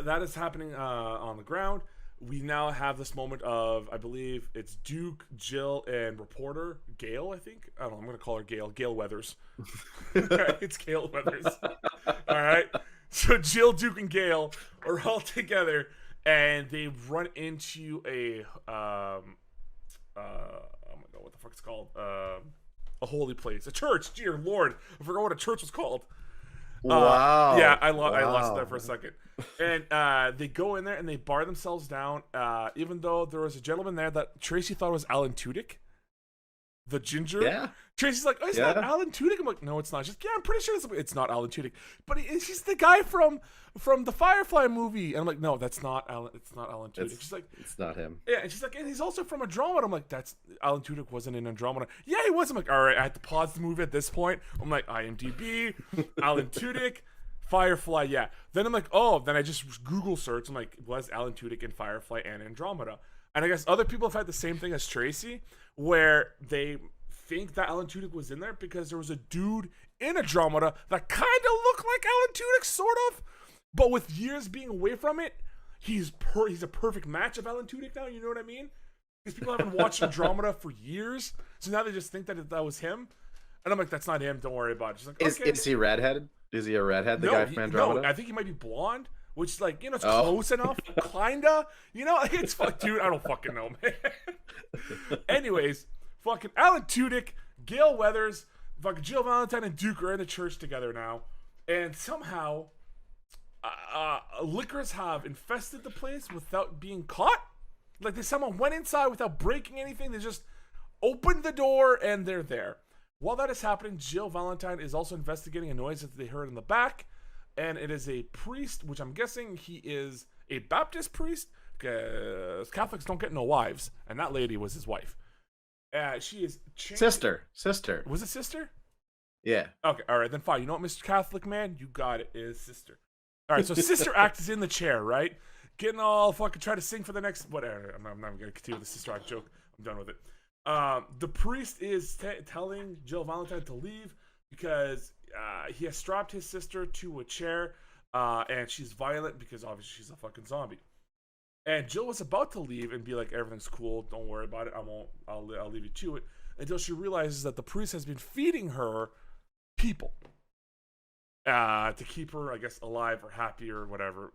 that is happening on the ground. We now have this moment of, I believe it's Duke, Jill, and reporter Gail, I think. I don't know, I'm going to call her Gail. Gail Weathers. It's Gail Weathers. All right. So Jill, Duke, and Gail are all together, and they run into a oh my god, what the fuck it's called? A holy place, a church. Dear Lord, I forgot what a church was called. Wow. Yeah, I lost that for a second. And they go in there and they bar themselves down. Even though there was a gentleman there that Tracy thought was Alan Tudyk, the ginger. Yeah. Tracy's like, oh, it's not Alan Tudyk. I'm like, no, it's not. She's like, yeah, I'm pretty sure it's not Alan Tudyk. But he's the guy from the Firefly movie. And I'm like, no, that's not Alan. It's not Alan Tudyk. She's like, it's not him. Yeah, and she's like, and he's also from Andromeda. I'm like, that's Alan Tudyk wasn't in Andromeda. Yeah, he was. I'm like, all right, I had to pause the movie at this point. I'm like, IMDb, Alan Tudyk, Firefly. Yeah. Then I'm like, oh, then I just Google search. I'm like, was Alan Tudyk in Firefly and Andromeda? And I guess other people have had the same thing as Tracy, where they think that Alan Tudyk was in there because there was a dude in Andromeda that kind of looked like Alan Tudyk, sort of, but with years being away from it, he's a perfect match of Alan Tudyk now. You know what I mean? Because people haven't watched Andromeda for years, so now they just think that was him. And I'm like, that's not him. Don't worry about it. She's like, okay. Is he redheaded? Is he a redhead? The guy from Andromeda? No, I think he might be blonde. Which is like, it's close enough, kinda. It's fuck, dude. I don't fucking know, man. Anyways, fucking Alan Tudyk, Gail Weathers, fucking Jill Valentine, and Duke are in the church together now, and somehow, lickers have infested the place without being caught. Like they somehow went inside without breaking anything. They just opened the door and they're there. While that is happening, Jill Valentine is also investigating a noise that they heard in the back. And it is a priest, which I'm guessing he is a Baptist priest, because Catholics don't get no wives. And that lady was his wife. She is... Sister. Was it sister? Yeah. Okay, all right, then fine. You know what, Mr. Catholic man? You got it. It is sister. All right, so Sister Act is in the chair, right? Getting all fucking try to sing for the next... Whatever. I'm not even going to continue the Sister Act joke. I'm done with it. The priest is telling Jill Valentine to leave because... he has strapped his sister to a chair, and she's violent because obviously she's a fucking zombie. And Jill was about to leave and be like, everything's cool, don't worry about it, I'll leave you to it, until she realizes that the priest has been feeding her people to keep her, I guess, alive or happy or whatever,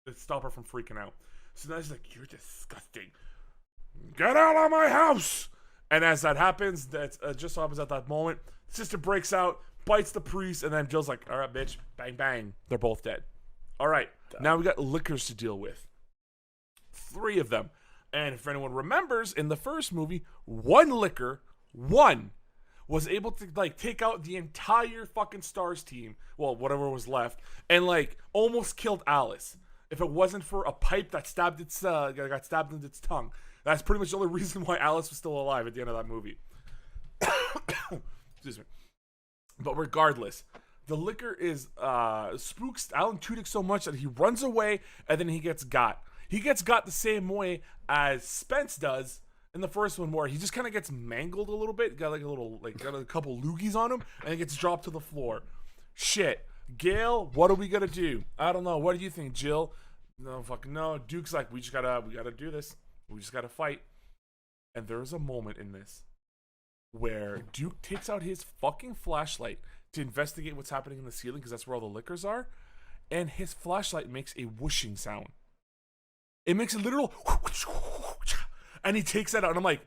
to stop her from freaking out. So now she's like, you're disgusting. Get out of my house! And as that happens, that's just so happens at that moment, sister breaks out, bites the priest, and then Jill's like, all right, bitch, bang, bang. They're both dead. All right, now we got lickers to deal with. 3 of them. And if anyone remembers, in the first movie, one licker, was able to like take out the entire fucking Stars team, well, whatever was left, and like almost killed Alice. If it wasn't for a pipe that got stabbed into its tongue. That's pretty much the only reason why Alice was still alive at the end of that movie. Excuse me. But regardless, the licker is spooks Alan Tudyk so much that he runs away and then he gets got. He gets got the same way as Spence does in the first one, where he just kind of gets mangled a little bit, got a couple loogies on him, and he gets dropped to the floor. Shit. Gail, what are we gonna do? I don't know. What do you think, Jill? No, fucking no. Duke's like, we gotta do this. We just gotta fight. And there's a moment in this where Duke takes out his fucking flashlight to investigate what's happening in the ceiling, because that's where all the liquors are, and his flashlight makes a whooshing sound. It makes a literal and he takes that out, and I'm like,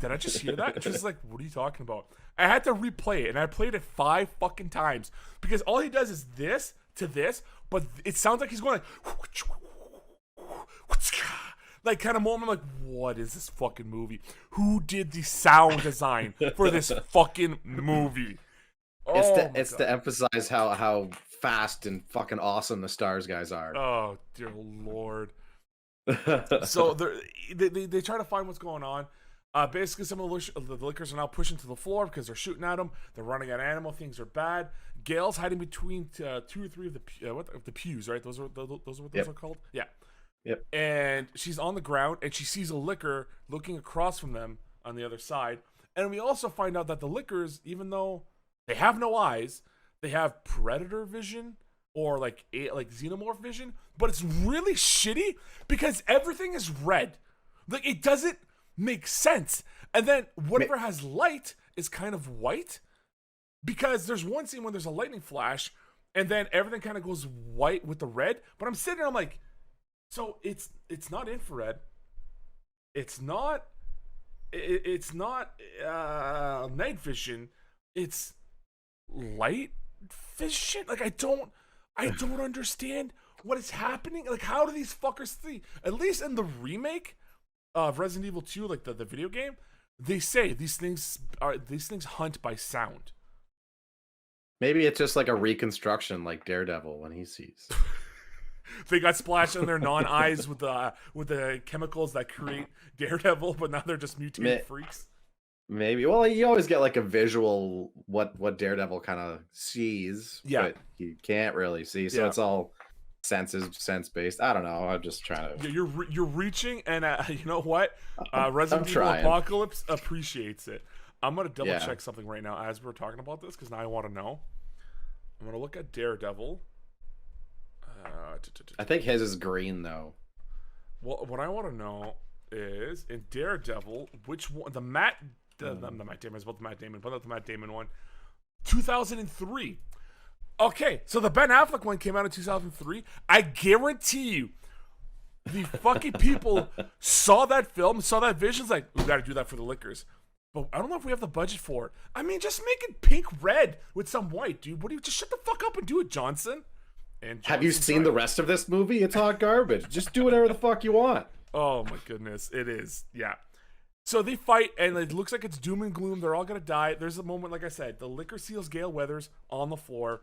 did I just hear that? And she's like, what are you talking about? I had to replay it, and I played it 5 fucking times, because all he does is this to this, but it sounds like he's going like kind of moment. I'm like, what is this fucking movie? Who did the sound design for this fucking movie? It's to emphasize how fast and fucking awesome the Stars guys are. Oh dear Lord. So they try to find what's going on. Basically, some of the lickers are now pushing to the floor because they're shooting at them. They're running at animal. Things are bad. Gail's hiding between 2 or 3 of the pews, right? Those are what those are called. Yeah. Yep. And she's on the ground, and she sees a licker looking across from them on the other side. And we also find out that the lickers, even though they have no eyes, they have predator vision or like xenomorph vision, but it's really shitty because everything is red. Like, it doesn't make sense. And then whatever has light is kind of white, because there's one scene when there's a lightning flash, and then everything kind of goes white with the red. But I'm sitting there, I'm like, so it's not infrared. It's not night vision. It's light vision. Like, I don't understand what is happening. Like, how do these fuckers see? At least in the remake of Resident Evil 2, like the video game, they say these things hunt by sound. Maybe it's just like a reconstruction, like Daredevil when he sees. They got splashed in their non-eyes with the chemicals that create Daredevil, but now they're just mutated freaks. Maybe. Well, you always get like a visual what Daredevil kind of sees, but he can't really see. So it's all sense based. I don't know. I'm just trying to. You're reaching, and you know what? Resident Evil Apocalypse appreciates it. I'm gonna double check something right now as we're talking about this, because now I want to know. I'm gonna look at Daredevil. I think his is green though. Well, what I want to know is in Daredevil, which one? The Matt Damon is about the Matt Damon, but not the Matt Damon one. 2003. Okay, so the Ben Affleck one came out in 2003. I guarantee you, the fucking people saw that film, saw that vision, like, we got to do that for the liquors. But I don't know if we have the budget for it. I mean, just make it pink red with some white, dude. What do you just shut the fuck up and do it, Johnson? Have you seen the rest of this movie? It's hot garbage. Just do whatever the fuck you want. Oh my goodness, it is. Yeah. So they fight, and it looks like it's doom and gloom. They're all gonna die. There's a moment, like I said, the liquor seals Gale Weathers on the floor,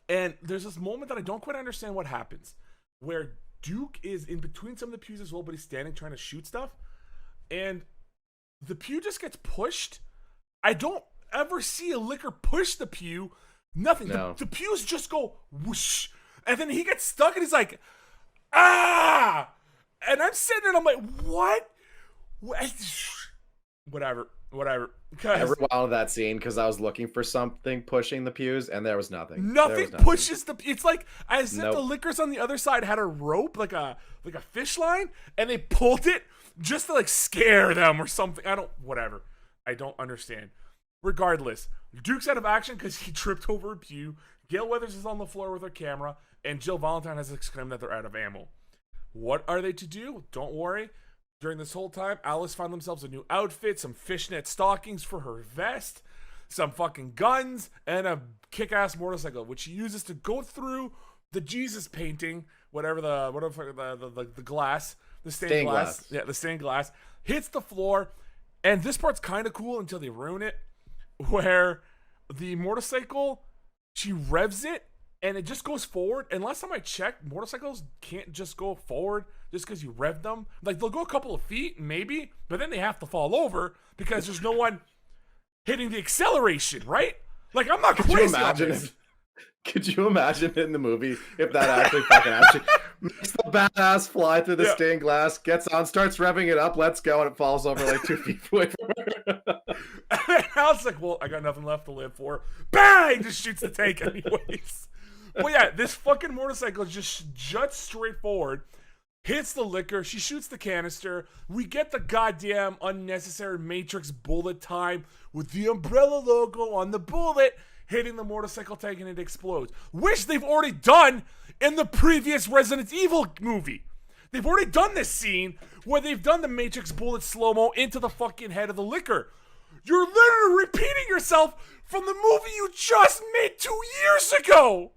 and there's this moment that I don't quite understand what happens, where Duke is in between some of the pews as well, but he's standing trying to shoot stuff, and the pew just gets pushed. I don't ever see a liquor push the pew. Nothing. No. The pews just go whoosh, and then he gets stuck, and he's like, ah! And I'm sitting there, and I'm like, what? Whatever. whatever. I Because rewound that scene because I was looking for something pushing the pews, and there was nothing. nothing pushes the. It's like as if the Nope. liquors on the other side had a rope, like a fish line, and they pulled it just to like scare them or something. Whatever. I don't understand. Regardless, Duke's out of action because he tripped over a pew. Gail Weathers is on the floor with her camera, and Jill Valentine has exclaimed that they're out of ammo. What are they to do? Don't worry. During this whole time, Alice found themselves a new outfit, some fishnet stockings for her vest, some fucking guns, and a kick-ass motorcycle, which she uses to go through the Jesus painting, whatever the glass, the stained glass. Yeah, the stained glass hits the floor, and this part's kind of cool until they ruin it, where the motorcycle, she revs it, and it just goes forward. And last time I checked, motorcycles can't just go forward just because you rev them. Like, they'll go a couple of feet, maybe, but then they have to fall over because there's no one hitting the acceleration, right? Like, I'm not crazy on this. Could you imagine in the movie if that actually fucking actually makes the badass fly through the stained glass, gets on, starts revving it up, let's go, and it falls over like 2 feet away from her. And I was like, well, I got nothing left to live for. Bang! Just shoots the tank anyways. But yeah, this fucking motorcycle just juts straight forward, hits the liquor, she shoots the canister. We get the goddamn unnecessary Matrix bullet time with the umbrella logo on the bullet hitting the motorcycle tank and it explodes. Which they've already done in the previous Resident Evil movie. They've already done this scene where they've done the Matrix bullet slow-mo into the fucking head of the liquor. You're literally repeating yourself from the movie you just made 2 years ago.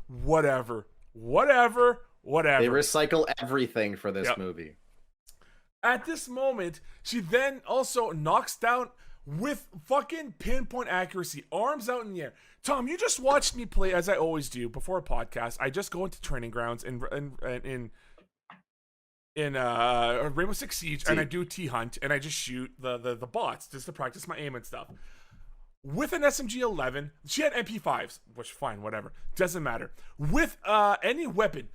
Whatever. They recycle everything for this movie. At this moment, she then also knocks down with fucking pinpoint accuracy, arms out in the air. Tom, you just watched me play, as I always do before a podcast. I just go into training grounds in Rainbow Six Siege, and I do T-Hunt, and I just shoot the bots just to practice my aim and stuff. With an SMG-11, she had MP5s, which fine, whatever, doesn't matter. With any weapon,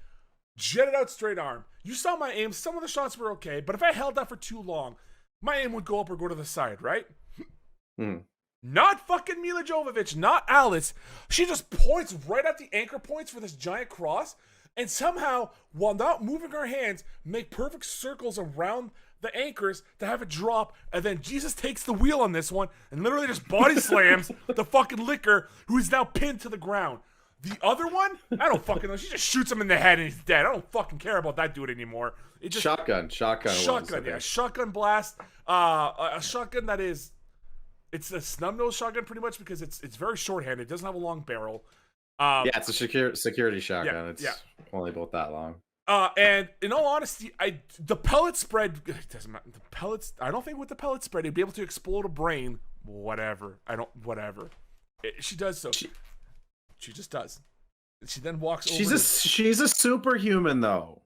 jetted out straight arm. You saw my aim. Some of the shots were okay, but if I held that for too long, my aim would go up or go to the side, right? Not fucking Mila Jovovich, not Alice. She just points right at the anchor points for this giant cross, and somehow, while not moving her hands, make perfect circles around the anchors to have it drop, and then Jesus takes the wheel on this one and literally just body slams the fucking liquor, who is now pinned to the ground. The other one, I don't fucking know. She just shoots him in the head and he's dead. I don't fucking care about that dude anymore. It just Shotgun, yeah, shotgun blast. A shotgun that is, it's a snub nose shotgun pretty much because it's very short-handed. It doesn't have a long barrel. Yeah, it's a security shotgun. It's only about that long. And in all honesty, the pellet spread, it doesn't matter. The pellets, I don't think with the pellet spread, it'd be able to explode a brain. Whatever. She does so. She just does. She then walks over. She's a superhuman though.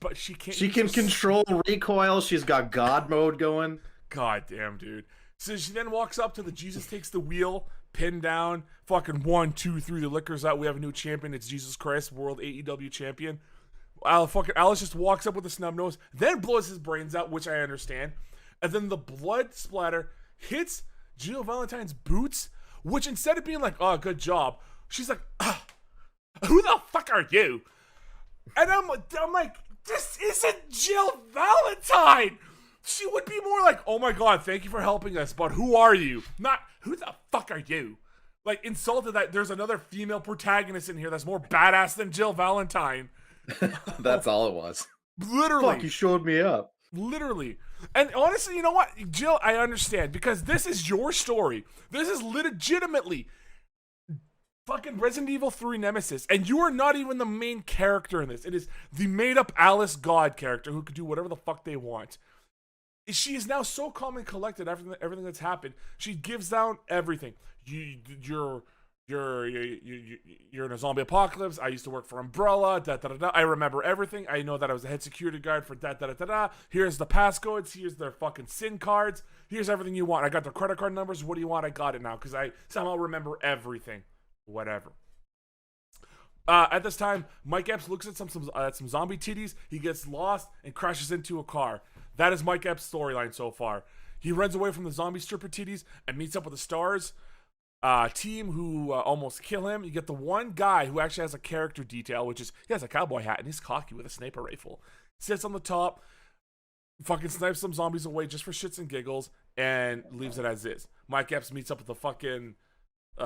But she can't. She can control recoil. She's got God mode going. God damn, dude. So she then walks up to the Jesus takes the wheel, pinned down, fucking 1, 2, 3, the liquor's out. We have a new champion. It's Jesus Christ, world AEW champion. Alice just walks up with a snub nose, then blows his brains out, which I understand. And then the blood splatter hits Jill Valentine's boots, which instead of being like, oh, good job, she's like, who the fuck are you? And I'm like, this isn't Jill Valentine. She would be more like, oh my god, thank you for helping us, but who are you? Not, who the fuck are you? Like, insulted that there's another female protagonist in here that's more badass than Jill Valentine. That's all it was. Literally. Fuck, you showed me up. Literally. And honestly, you know what? Jill, I understand, because this is your story. This is legitimately fucking Resident Evil 3 Nemesis, and you are not even the main character in this. It is the made-up Alice God character who could do whatever the fuck they want. She is now so calm and collected after everything that's happened. She gives down everything. You're in a zombie apocalypse. I used to work for Umbrella. I remember everything. I know that I was the head security guard for Here's the passcodes. Here's their fucking SIN cards. Here's everything you want. I got their credit card numbers. What do you want? I got it now because I somehow remember everything. Whatever. At this time, Mike Epps looks at some zombie titties. He gets lost and crashes into a car. That is Mike Epps' storyline so far. He runs away from the zombie stripper titties and meets up with the Stars team who almost kill him. You get the one guy who actually has a character detail, which is he has a cowboy hat and he's cocky with a sniper rifle. Sits on the top, fucking snipes some zombies away just for shits and giggles, and leaves it as is. Mike Epps meets up with the fucking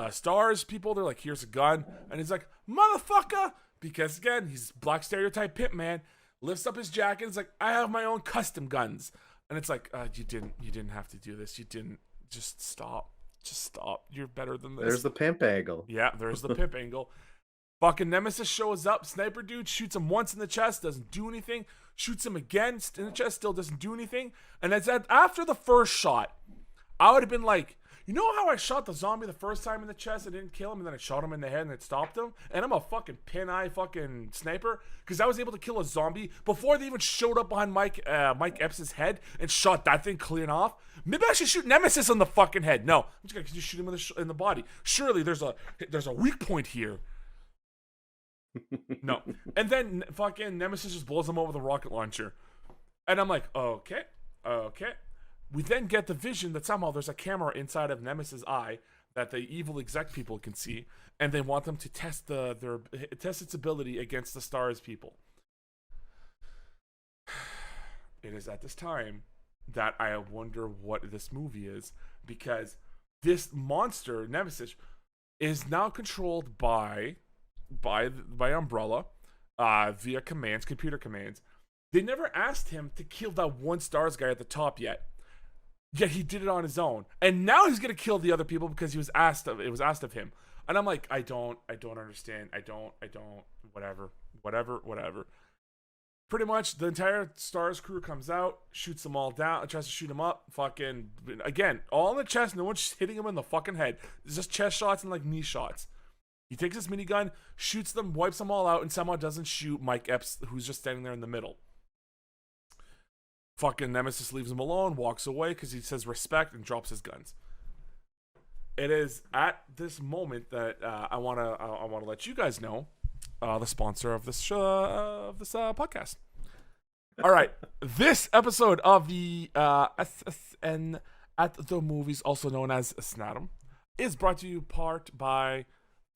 Stars people. They're like, here's a gun. And he's like, motherfucker! Because again, he's black stereotype pimp man. Lifts up his jacket and is like, I have my own custom guns. And it's like, you didn't have to do this. You didn't. Just stop. Just stop. You're better than this. There's the pimp angle. Yeah, there's the pimp angle. Fucking Nemesis shows up. Sniper dude shoots him once in the chest, doesn't do anything. Shoots him again in the chest, still doesn't do anything. And that's after the first shot. I would have been like, you know how I shot the zombie the first time in the chest and didn't kill him, and then I shot him in the head and it stopped him? And I'm a fucking pin-eye fucking sniper because I was able to kill a zombie before they even showed up behind Mike Epps' head and shot that thing clean off. Maybe I should shoot Nemesis on the fucking head. No, I'm just gonna just shoot him in the body. Surely there's a weak point here. No. And then fucking Nemesis just blows him over with a rocket launcher. And I'm like, okay. We then get the vision that somehow there's a camera inside of Nemesis' eye that the evil exec people can see, and they want them to test test its ability against the Stars people. It is at this time that I wonder what this movie is, because this monster Nemesis is now controlled by Umbrella via commands, computer commands. They never asked him to kill that one Stars guy at the top yet. Yet he did it on his own, and now he's gonna kill the other people because it was asked of him. And I'm like, I don't understand. I don't. Whatever. Pretty much, the entire Stars crew comes out, shoots them all down, tries to shoot him up. Fucking again, all in the chest. No one's hitting him in the fucking head. It's just chest shots and like knee shots. He takes his minigun, shoots them, wipes them all out, and somehow doesn't shoot Mike Epps, who's just standing there in the middle. Fucking Nemesis leaves him alone, walks away because he says respect and drops his guns. It is at this moment that I wanna let you guys know the sponsor of this podcast. All right, this episode of the SSN at the movies, also known as SNATM, is brought to you part by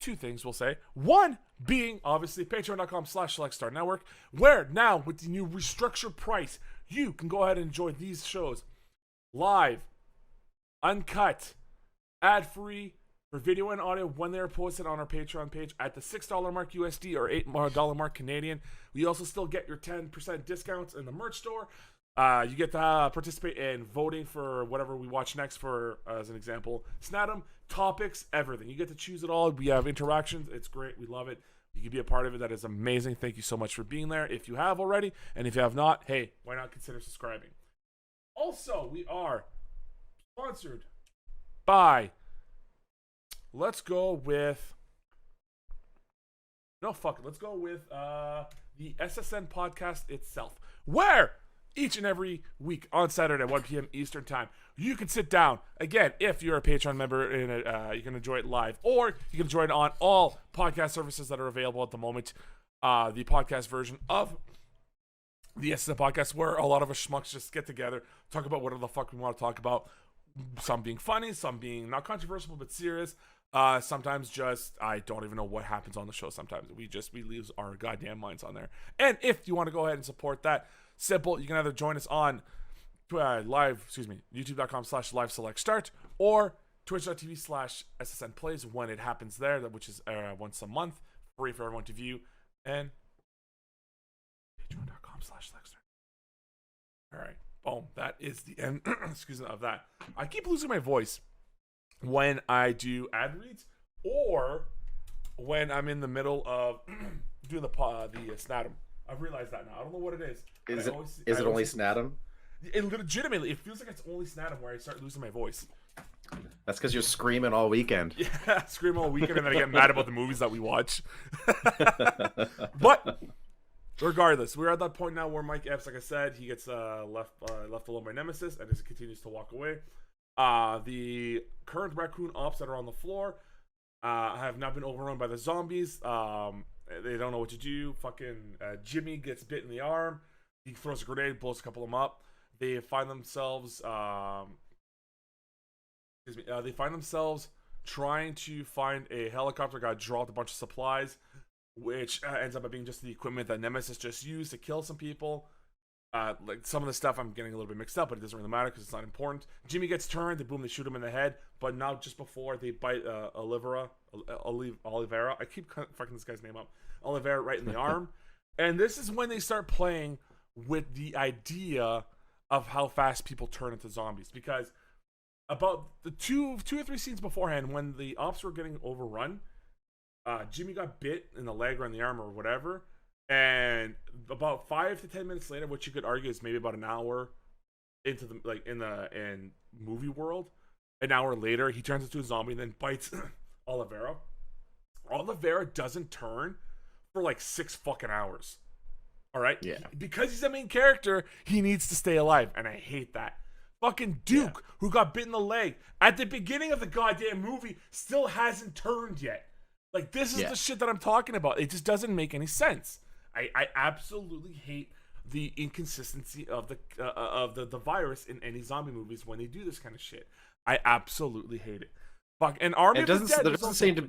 two things, we'll say. One being obviously patreon.com/SelectStarNetwork, where now with the new restructured price, you can go ahead and enjoy these shows live, uncut, ad-free, for video and audio when they're posted on our Patreon page at the $6 mark USD or $8 mark Canadian. We also still get your 10% discounts in the merch store. You get to participate in voting for whatever we watch next, for as an example, SNATM, topics, everything. You get to choose it all. We have interactions. It's great. We love it. You can be a part of it. That is amazing. Thank you so much for being there if you have already. And if you have not, hey, why not consider subscribing? Also, we are sponsored by, let's go with the SSN podcast itself, where each and every week on Saturday at 1 p.m. Eastern Time, you can sit down. Again, if you're a Patreon member, you can enjoy it live, or you can enjoy it on all podcast services that are available at the moment. The podcast version of the SSN podcast, where a lot of us schmucks just get together, talk about whatever the fuck we want to talk about. Some being funny, some being not controversial but serious. Sometimes just, I don't even know what happens on the show. Sometimes we lose our goddamn minds on there. And if you want to go ahead and support that, simple, you can either join us on youtube.com/live-select-start or twitch.tv/SSN plays when it happens there, which is once a month, free for everyone to view, and patreon.com/select-start. All right, boom, that is the end excuse me, of that. I keep losing my voice when I do ad reads or when I'm in the middle of doing the SNATM. I've realized that now. I don't know what it is. Is it only SNATM? It legitimately, it feels like it's only SNATM where I start losing my voice. That's because you're screaming all weekend. Yeah, screaming all weekend, and then I get mad about the movies that we watch. But regardless, we're at that point now where Mike Epps, like I said, he gets left alone by Nemesis and just continues to walk away. The current raccoon ops that are on the floor have now been overrun by the zombies. They don't know what to do. Fucking Jimmy gets bit in the arm. He throws a grenade, blows a couple of them up. they find themselves they find themselves trying to find a helicopter got dropped a bunch of supplies, which ends up being just the equipment that Nemesis just used to kill some people. Like some of the stuff I'm getting a little bit mixed up, but it doesn't really matter because it's not important. Jimmy gets turned, they boom, they shoot him in the head, but not just before they bite Oliveira. I keep fucking this guy's name up. Oliveira right in the arm. And this is when they start playing with the idea of how fast people turn into zombies. Because about the two or three scenes beforehand, when the ops were getting overrun, Jimmy got bit in the leg or in the arm or whatever. And about 5 to 10 minutes later, which you could argue is maybe about an hour into the in movie world, an hour later he turns into a zombie and then bites Oliveira. Oliveira doesn't turn for like 6 fucking hours. All right, yeah, because he's the main character, he needs to stay alive, and I hate that. Fucking Duke, who got bit in the leg at the beginning of the goddamn movie, still hasn't turned yet. Like, this is the shit that I'm talking about. It just doesn't make any sense. I absolutely hate the inconsistency of the virus in any zombie movies when they do this kind of shit. I absolutely hate it. Fuck, and Army of the Dead. There doesn't seem to.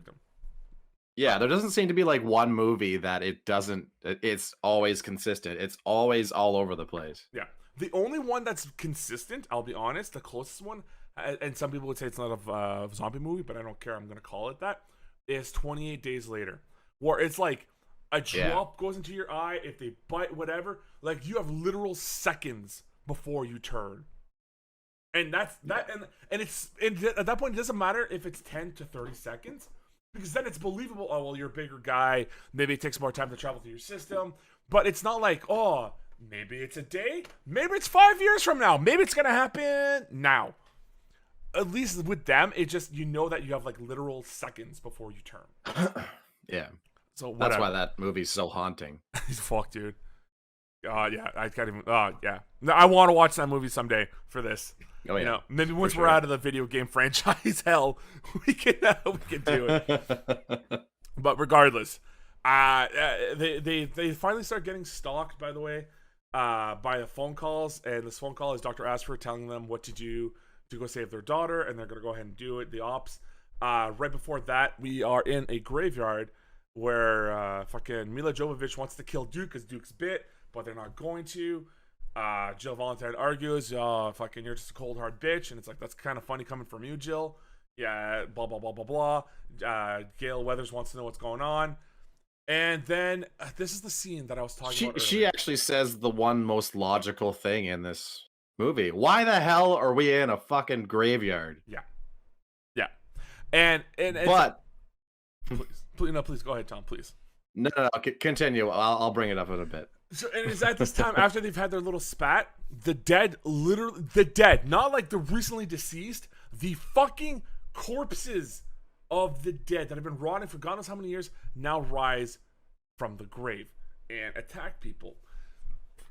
Yeah, there doesn't seem to be like one movie that it's always consistent. It's always all over the place. Yeah. The only one that's consistent, I'll be honest, the closest one, and some people would say it's not a zombie movie, but I don't care, I'm going to call it that, is 28 Days Later. Where it's like a drop goes into your eye, if they bite, whatever, like you have literal seconds before you turn. And that's that, and at that point, it doesn't matter if it's 10 to 30 seconds. Because then it's believable. Oh, well, you're a bigger guy. Maybe it takes more time to travel through your system. But it's not like, oh, maybe it's a day. Maybe it's 5 years from now. Maybe it's going to happen now. At least with them, it just, you know that you have like literal seconds before you turn. Yeah. So whatever. That's why that movie's so haunting. He's fucked, dude. Yeah, I can't even. Yeah. I want to watch that movie someday for this. Oh yeah. You know, maybe once we're out of the video game franchise hell, we can do it. But regardless, they finally start getting stalked. By the way, by the phone calls, and this phone call is Dr. Ashford telling them what to do to go save their daughter, and they're gonna go ahead and do it. The ops. Right before that, we are in a graveyard where fucking Mila Jovovich wants to kill Duke because Duke's bit, but they're not going to. Jill Valentine argues, fucking you're just a cold hard bitch, and it's like, that's kind of funny coming from you, Jill. Yeah, blah blah blah blah blah. Gail Weathers wants to know what's going on, and then this is the scene that I was talking about earlier. She actually says the one most logical thing in this movie. Why the hell are we in a fucking graveyard? Yeah, and but please go ahead, Tom, please. No, continue. I'll bring it up in a bit. So, and it's at this time, after they've had their little spat, the dead, not like the recently deceased, the fucking corpses of the dead that have been rotting for God knows how many years, now rise from the grave and attack people.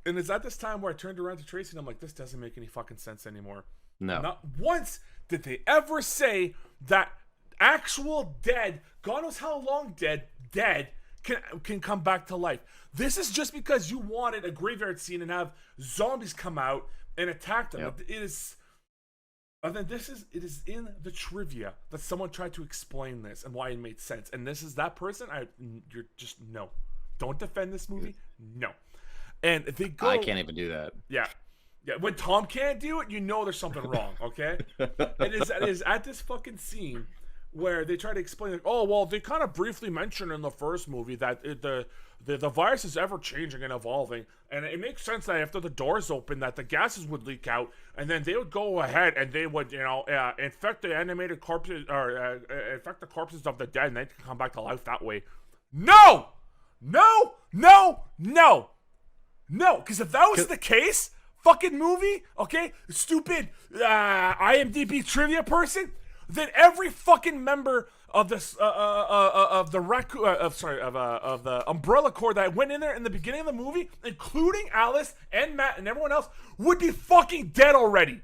And it's at this time where I turned around to Tracy and I'm like, this doesn't make any fucking sense anymore. No. Not once did they ever say that actual dead, God knows how long dead, can come back to life. This is just because you wanted a graveyard scene and have zombies come out and attack them. Yep. It is in the trivia that someone tried to explain this and why it made sense. And this is that person. You're just no. Don't defend this movie. No. And they go. I can't even do that. Yeah. When Tom can't do it, you know there's something wrong. Okay. It is at this fucking scene where they try to explain, like, oh, well, they kind of briefly mentioned in the first movie that the virus is ever changing and evolving, and it makes sense that after the doors open that the gases would leak out, and then they would go ahead and they would, infect the animated corpses, or infect the corpses of the dead, and they can come back to life that way. No! Because if that was the case, fucking movie, okay, stupid IMDb trivia person, then every fucking member of this of the Umbrella Corps that went in there in the beginning of the movie, including Alice and Matt and everyone else, would be fucking dead already,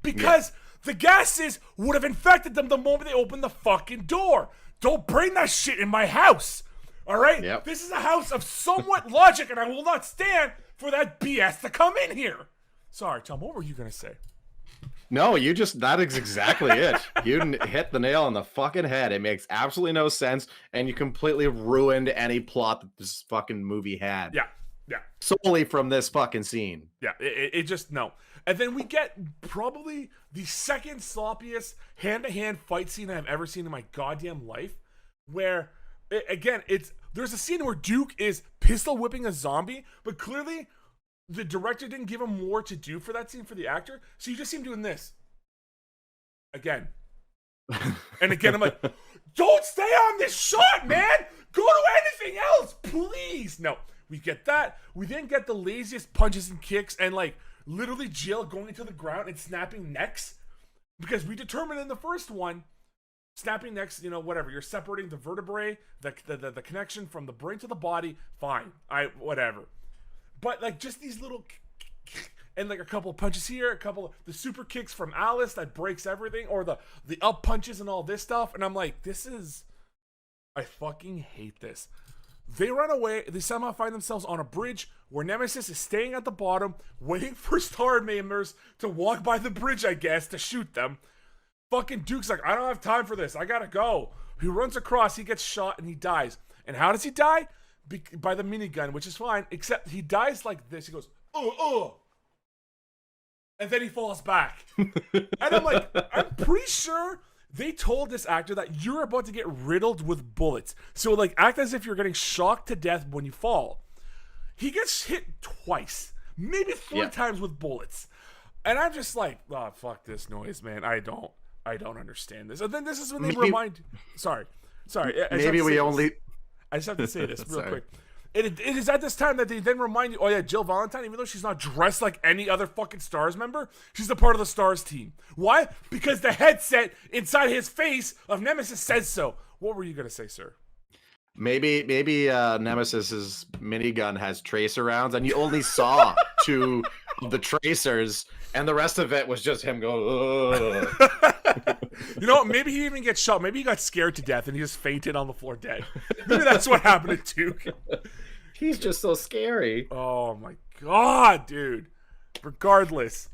because the gases would have infected them the moment they opened the fucking door. Don't bring that shit in my house. All right? Yep. This is a house of somewhat logic, and I will not stand for that BS to come in here. Sorry, Tom. What were you gonna say? No, that is exactly it. You hit the nail on the fucking head. It makes absolutely no sense, and you completely ruined any plot that this fucking movie had. Yeah, yeah, Solely from this fucking scene. yeah. It just no. And then we get probably the second sloppiest hand-to-hand fight scene I've ever seen in my goddamn life, where there's a scene where Duke is pistol whipping a zombie, but clearly the director didn't give him more to do for that scene for the actor, so you just see him doing this again and again. I'm like, don't stay on this shot, man. Go to anything else, please. No, we get that. We then get the laziest punches and kicks, and like literally Jill going into the ground and snapping necks, because we determined in the first one, snapping necks, whatever, you're separating the vertebrae, the connection from the brain to the body. Fine, whatever. But like just these little and like a couple of punches here, a couple of the super kicks from Alice that breaks everything, or the up punches and all this stuff, and I'm like, I fucking hate this. They run away. They somehow find themselves on a bridge where Nemesis is staying at the bottom, waiting for star members to walk by the bridge, I guess, to shoot them. Fucking Duke's like, I don't have time for this. I gotta go. He runs across. He gets shot and he dies. And how does he die? By the minigun, which is fine, except he dies like this. He goes, and then he falls back. And I'm like, I'm pretty sure they told this actor that you're about to get riddled with bullets. So like act as if you're getting shocked to death when you fall. He gets hit twice, maybe three times with bullets. And I'm just like, oh, fuck this noise, man. I don't understand this. And then this is when they remind. Sorry. Maybe we only. I just have to say this real quick. It is at this time that they then remind you, oh yeah, Jill Valentine, even though she's not dressed like any other fucking Stars member, she's a part of the Stars team. Why? Because the headset inside his face of Nemesis says so. What were you going to say, sir? Maybe Nemesis's minigun has tracer rounds, and you only saw two of the tracers, and the rest of it was just him going, ugh. You know what? Maybe he even gets shot. Maybe he got scared to death and he just fainted on the floor dead. Maybe that's what happened to Duke. He's just so scary. Oh my god, dude. Regardless,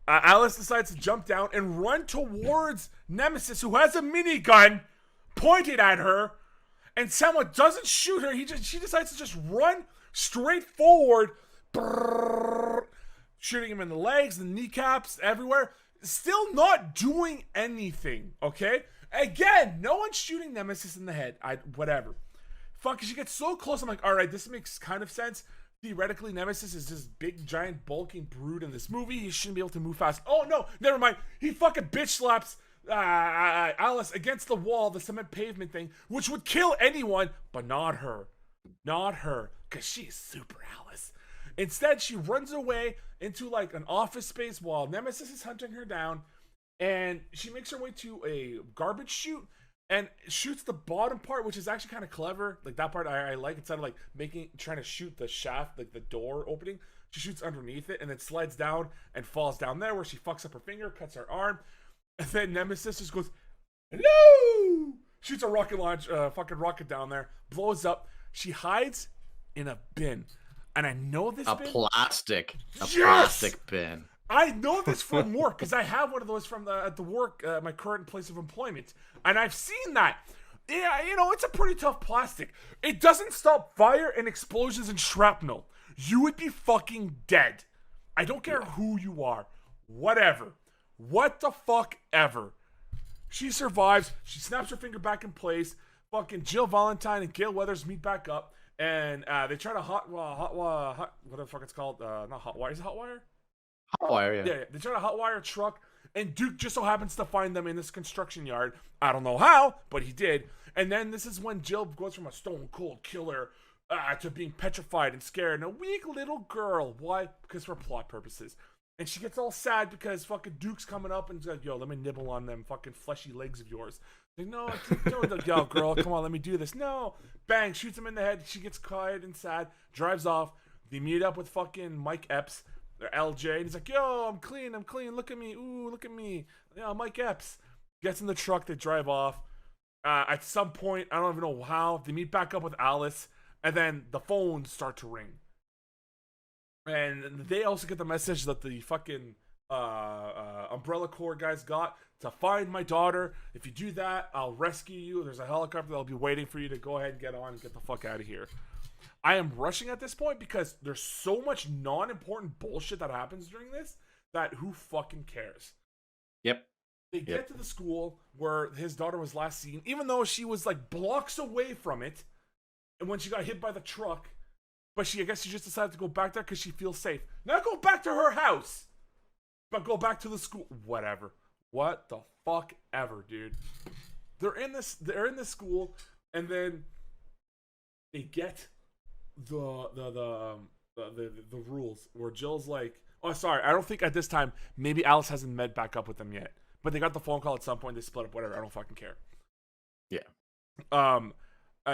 Alice decides to jump down and run towards Nemesis, who has a minigun pointed at her, and Selma doesn't shoot her. She decides to just run straight forward, shooting him in the legs, the kneecaps, everywhere. Still not doing anything, okay? Again, no one's shooting Nemesis in the head. Whatever. Fuck, she gets so close, I'm like, alright, this makes kind of sense. Theoretically, Nemesis is this big, giant, bulking brute in this movie. He shouldn't be able to move fast. Oh, no, never mind. He fucking bitch slaps Alice against the wall, the cement pavement thing, which would kill anyone, but not her. Not her, because she's super Alice. Instead, she runs away into like an office space while Nemesis is hunting her down, and she makes her way to a garbage chute and shoots the bottom part, which is actually kind of clever. Like that part I like. Instead of like trying to shoot the shaft, like the door opening, she shoots underneath it and then slides down and falls down there where she fucks up her finger, cuts her arm, and then Nemesis just goes, hello! Shoots a rocket fucking rocket down there, blows up. She hides in a bin. And I know this bin. Plastic bin. I know this from work because I have one of those from at the work, my current place of employment, and I've seen that. Yeah, it's a pretty tough plastic. It doesn't stop fire and explosions and shrapnel. You would be fucking dead. I don't care who you are. Whatever. What the fuck ever. She survives. She snaps her finger back in place. Fucking Jill Valentine and Gail Weathers meet back up. And they try to what the fuck it's called? Not hot wire. Is it hot wire? Hot wire, yeah. Yeah. They try to hot wire a truck, and Duke just so happens to find them in this construction yard. I don't know how, but he did. And then this is when Jill goes from a stone cold killer to being petrified and scared and a weak little girl. Why? Because for plot purposes. And she gets all sad because fucking Duke's coming up and he's like, yo, let me nibble on them fucking fleshy legs of yours. Like, no, don't, yo, girl, come on, let me do this. No. Bang, shoots him in the head. She gets quiet and sad, drives off. They meet up with fucking Mike Epps, or LJ, and he's like, yo, I'm clean, look at me, ooh, look at me. Yeah, Mike Epps. Gets in the truck, they drive off. At some point, I don't even know how, they meet back up with Alice, and then the phones start to ring. And they also get the message that the fucking Umbrella Corps guys got to find my daughter. If you do that, I'll rescue you. There's a helicopter that'll be waiting for you to go ahead and get on and get the fuck out of here. I am rushing at this point because there's so much non-important bullshit that happens during this that who fucking cares? Yep. They get to the school where his daughter was last seen, even though she was like blocks away from it, and when she got hit by the truck, but I guess she just decided to go back there because she feels safe. Not go back to her house, but go back to the school. Whatever. What the fuck ever, dude. They're in this school, and then they get the rules where Jill's like, oh, sorry, I don't think at this time, maybe Alice hasn't met back up with them yet, but they got the phone call at some point. They split up. Whatever. I don't fucking care. Yeah.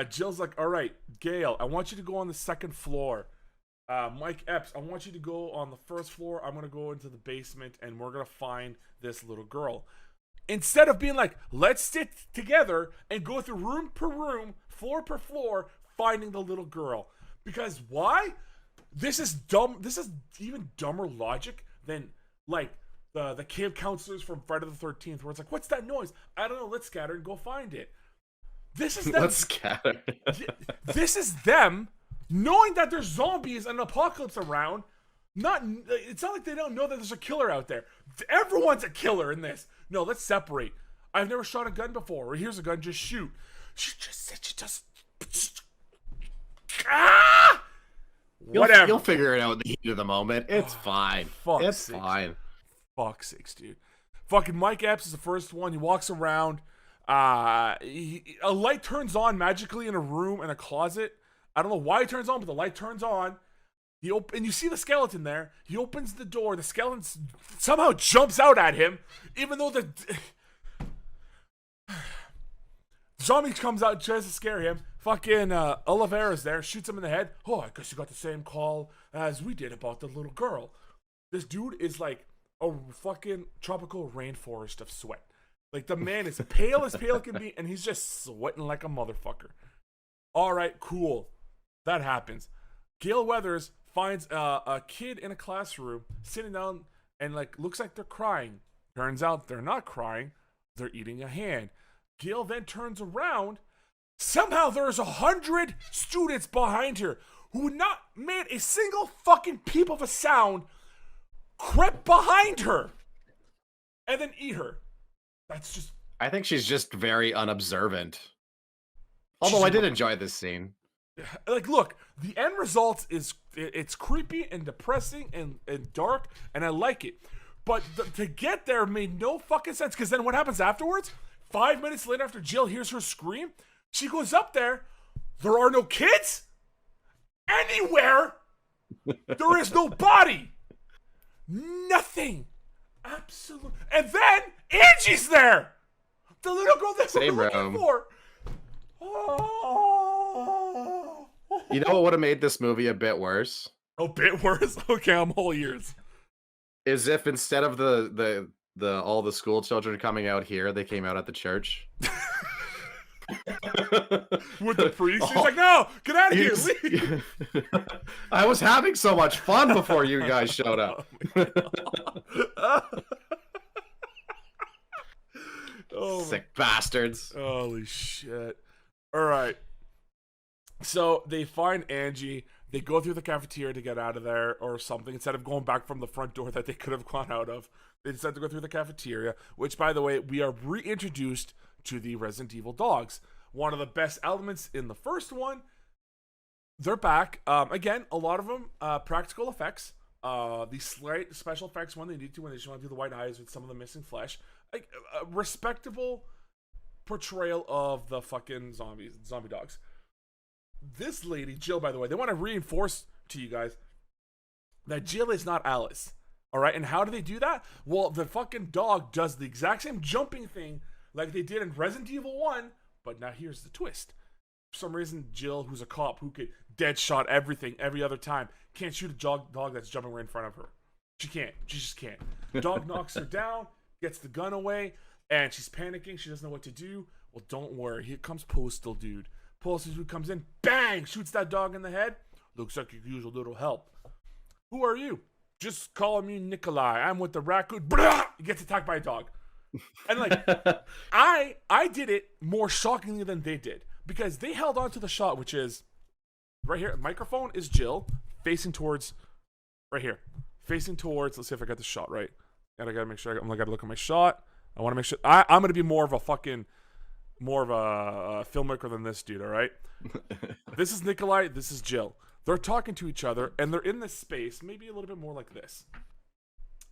Jill's like, all right, Gail, I want you to go on the second floor. Mike Epps, I want you to go on the first floor. I'm going to go into the basement and we're going to find this little girl. Instead of being like, let's sit together and go through room per room, floor per floor, finding the little girl. Because why? This is dumb. This is even dumber logic than like the camp counselors from Friday the 13th, where it's like, what's that noise? I don't know. Let's scatter and go find it. This is them. Let's scatter. This is them knowing that there's zombies and an apocalypse around. It's not like they don't know that there's a killer out there. Everyone's a killer in this. No, let's separate. I've never shot a gun before. Or here's a gun, just shoot. She just said she just. Ah! Whatever. You'll figure it out in the heat of the moment. It's fine. It's fine. Fuck's sakes, dude. Fucking Mike Epps is the first one. He walks around. A light turns on magically in a room in a closet. I don't know why it turns on, but the light turns on. And you see the skeleton there. He opens the door. The skeleton somehow jumps out at him, even though the zombie comes out and tries to scare him. Fucking Oliveira's there, shoots him in the head. Oh, I guess you got the same call as we did about the little girl. This dude is like a fucking tropical rainforest of sweat. Like, the man is pale as pale can be, and he's just sweating like a motherfucker. All right, cool. That happens. Gail Weathers finds a kid in a classroom sitting down and like looks like they're crying. Turns out they're not crying. They're eating a hand. Gail then turns around. Somehow there's 100 students behind her who would not made a single fucking peep of a sound, crept behind her and then eat her. That's just... I think she's just very unobservant. Although I did enjoy this scene. Like, look, the end result is it's creepy and depressing and dark, and I like it. But to get there made no fucking sense, because then what happens afterwards? 5 minutes later, after Jill hears her scream, she goes up there. There are no kids anywhere. There is no body. Nothing. Absolutely. And then Angie's there. The little girl that Same we're looking room. for. Oh. You know what would have made this movie a bit worse? A bit worse? Okay, I'm all ears. Is if instead of the all the school children coming out here, they came out at the church. With the priest, he's like, "No, get out of here!" Leave. I was having so much fun before you guys showed up. Sick bastards! Holy shit! All right, so they find Angie. They go through the cafeteria to get out of there or something. Instead of going back from the front door that they could have gone out of, they decide to go through the cafeteria. Which, by the way, we are reintroduced to the Resident Evil dogs. One of the best elements in the first one. They're back. Again, a lot of them practical effects. The slight special effects when they need to, when they just want to do the white eyes with some of the missing flesh. Like, a respectable portrayal of the fucking zombie dogs. This lady, Jill, by the way, they want to reinforce to you guys that Jill is not Alice. All right, and how do they do that? Well, the fucking dog does the exact same jumping thing like they did in Resident Evil 1, but now here's the twist. For some reason, Jill, who's a cop who could dead shot everything every other time, can't shoot a dog that's jumping right in front of her. She can't. She just can't. The dog knocks her down, gets the gun away, and she's panicking. She doesn't know what to do. Well, don't worry. Here comes Postal Dude. Postal Dude comes in, bang, shoots that dog in the head. Looks like you could use a little help. Who are you? Just call me Nikolai. I'm with the raccoon. Blah! He gets attacked by a dog. And like, I did it more shockingly than they did because they held on to the shot, which is right here. Microphone is Jill facing towards right here, facing towards. Let's see if I got the shot right. And I gotta make sure. I gotta look at my shot. I want to make sure. I'm gonna be more of a filmmaker than this dude. All right. This is Nikolai. This is Jill. They're talking to each other, and they're in this space, maybe a little bit more like this.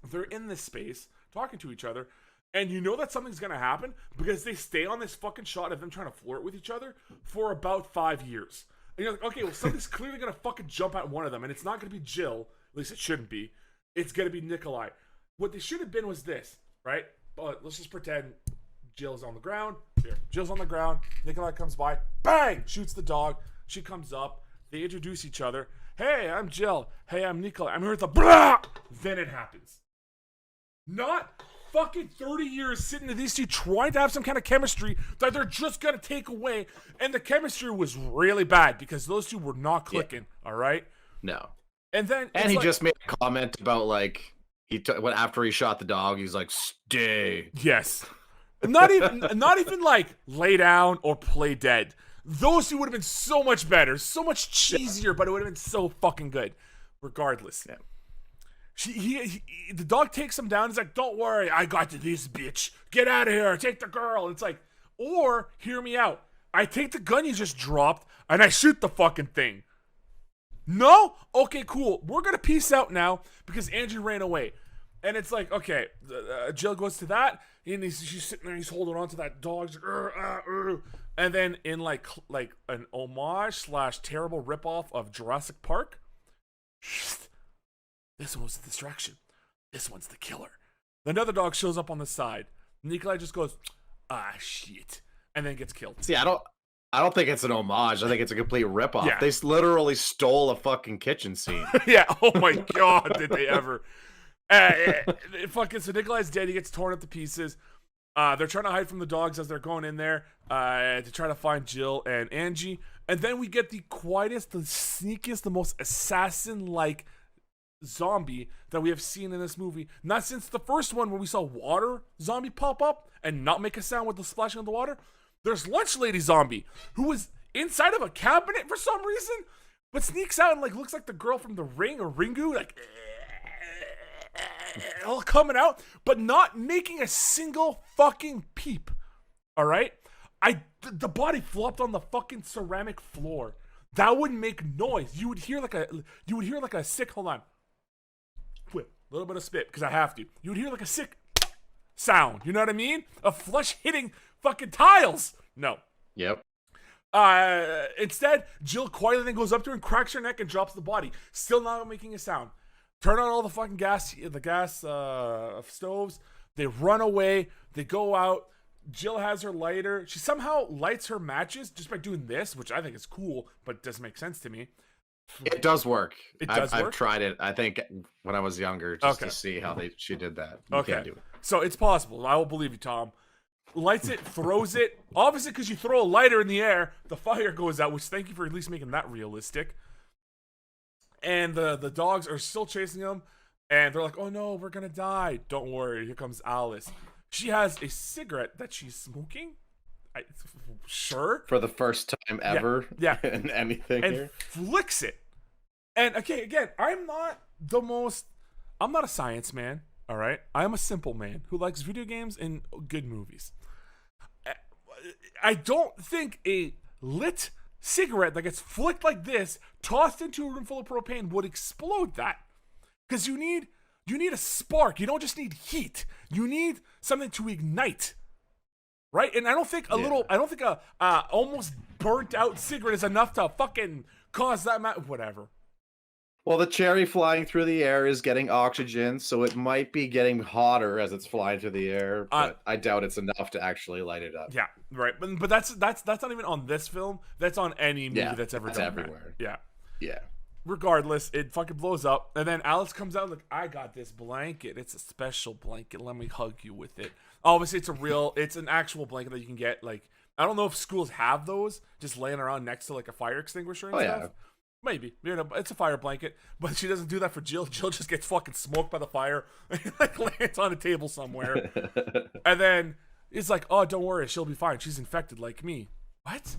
They're in this space talking to each other. And you know that something's going to happen because they stay on this fucking shot of them trying to flirt with each other for about 5 years. And you're like, okay, well, something's clearly going to fucking jump at one of them. And it's not going to be Jill. At least it shouldn't be. It's going to be Nikolai. What they should have been was this, right? But let's just pretend Jill's on the ground. Here, Jill's on the ground. Nikolai comes by. Bang! Shoots the dog. She comes up. They introduce each other. Hey, I'm Jill. Hey, I'm Nikolai. I'm here with the blah! Then it happens. Not fucking 30 years sitting to these two trying to have some kind of chemistry that they're just gonna take away, and the chemistry was really bad because those two were not clicking. All right. No. And then he just made a comment about like after he shot the dog, he's like, "Stay." Yes. Not even like lay down or play dead. Those two would have been so much better, so much cheesier, but it would have been so fucking good. Regardless. Yeah. The dog takes him down. He's like, "Don't worry, I got this bitch. Get out of here. Take the girl." And it's like, or hear me out. I take the gun you just dropped and I shoot the fucking thing. No? Okay, cool. We're gonna peace out now because Andrew ran away. And it's like, okay, Jill goes to that, and she's sitting there, he's holding on to that dog. And then in like an homage / terrible ripoff of Jurassic Park, this one was the distraction. This one's the killer. Another dog shows up on the side. Nikolai just goes, "Ah, shit," and then gets killed. See, I don't think it's an homage. I think it's a complete ripoff. Yeah. They literally stole a fucking kitchen scene. Yeah. Oh my god, did they ever? Fucking so Nikolai's dead. He gets torn up to pieces. They're trying to hide from the dogs as they're going in there to try to find Jill and Angie. And then we get the quietest, the sneakiest, the most assassin-like zombie that we have seen in this movie. Not since the first one where we saw water zombie pop up and not make a sound with the splashing of the water. There's Lunch Lady zombie who was inside of a cabinet for some reason, but sneaks out and like looks like the girl from The Ring or Ringu, like all coming out, but not making a single fucking peep. All right, the body flopped on the fucking ceramic floor. That would make noise. You would hear like a sick. Hold on. A little bit of spit because I have to. You would hear like a sick sound. You know what I mean? A flesh hitting fucking tiles. No. Yep. Instead, Jill quietly then goes up to her and cracks her neck and drops the body, still not making a sound. Turn on all the fucking gas stoves. They run away. They go out. Jill has her lighter. She somehow lights her matches just by doing this, which I think is cool, but doesn't make sense to me. It does work. I've tried it. I think when I was younger, just to see how she did that. You can't do it. So it's possible. I will believe you, Tom. Lights it, throws it. Obviously, because you throw a lighter in the air, the fire goes out. Which thank you for at least making that realistic. And the dogs are still chasing them, and they're like, "Oh no, we're gonna die." Don't worry. Here comes Alice. She has a cigarette that she's smoking. Sure. For the first time ever. Yeah. In anything and here. Flicks it. And okay, again, I'm not a science man, all right? I'm a simple man who likes video games and good movies. I don't think a lit cigarette that gets flicked like this, tossed into a room full of propane would explode that. Because you need a spark. You don't just need heat. You need something to ignite. Right? And I don't think a almost burnt out cigarette is enough to fucking cause that whatever. Well, the cherry flying through the air is getting oxygen, so it might be getting hotter as it's flying through the air, but I doubt it's enough to actually light it up. Yeah, right. But that's not even on this film. That's on any movie that's ever done. Everywhere. That. Yeah. Yeah. Regardless, it fucking blows up, and then Alice comes out like, "I got this blanket. It's a special blanket. Let me hug you with it." Obviously, it's an actual blanket that you can get. Like, I don't know if schools have those just laying around next to like a fire extinguisher and stuff. Maybe, it's a fire blanket, but she doesn't do that for Jill. Jill just gets fucking smoked by the fire, and like lands on a table somewhere. And then it's like, oh, don't worry, she'll be fine. She's infected like me. What?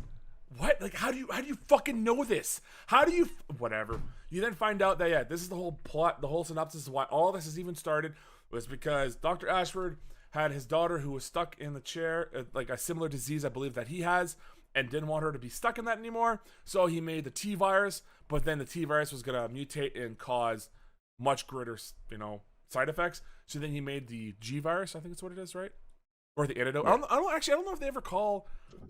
What? Like, how do you fucking know this? How do you? Whatever. You then find out that this is the whole plot. The whole synopsis of why all this has even started was because Dr. Ashford had his daughter who was stuck in the chair, like a similar disease I believe that he has, and didn't want her to be stuck in that anymore. So he made the T virus, but then the T virus was gonna mutate and cause much greater, side effects. So then he made the G virus. I think that's what it is, right? Or the antidote. I don't know if they ever call.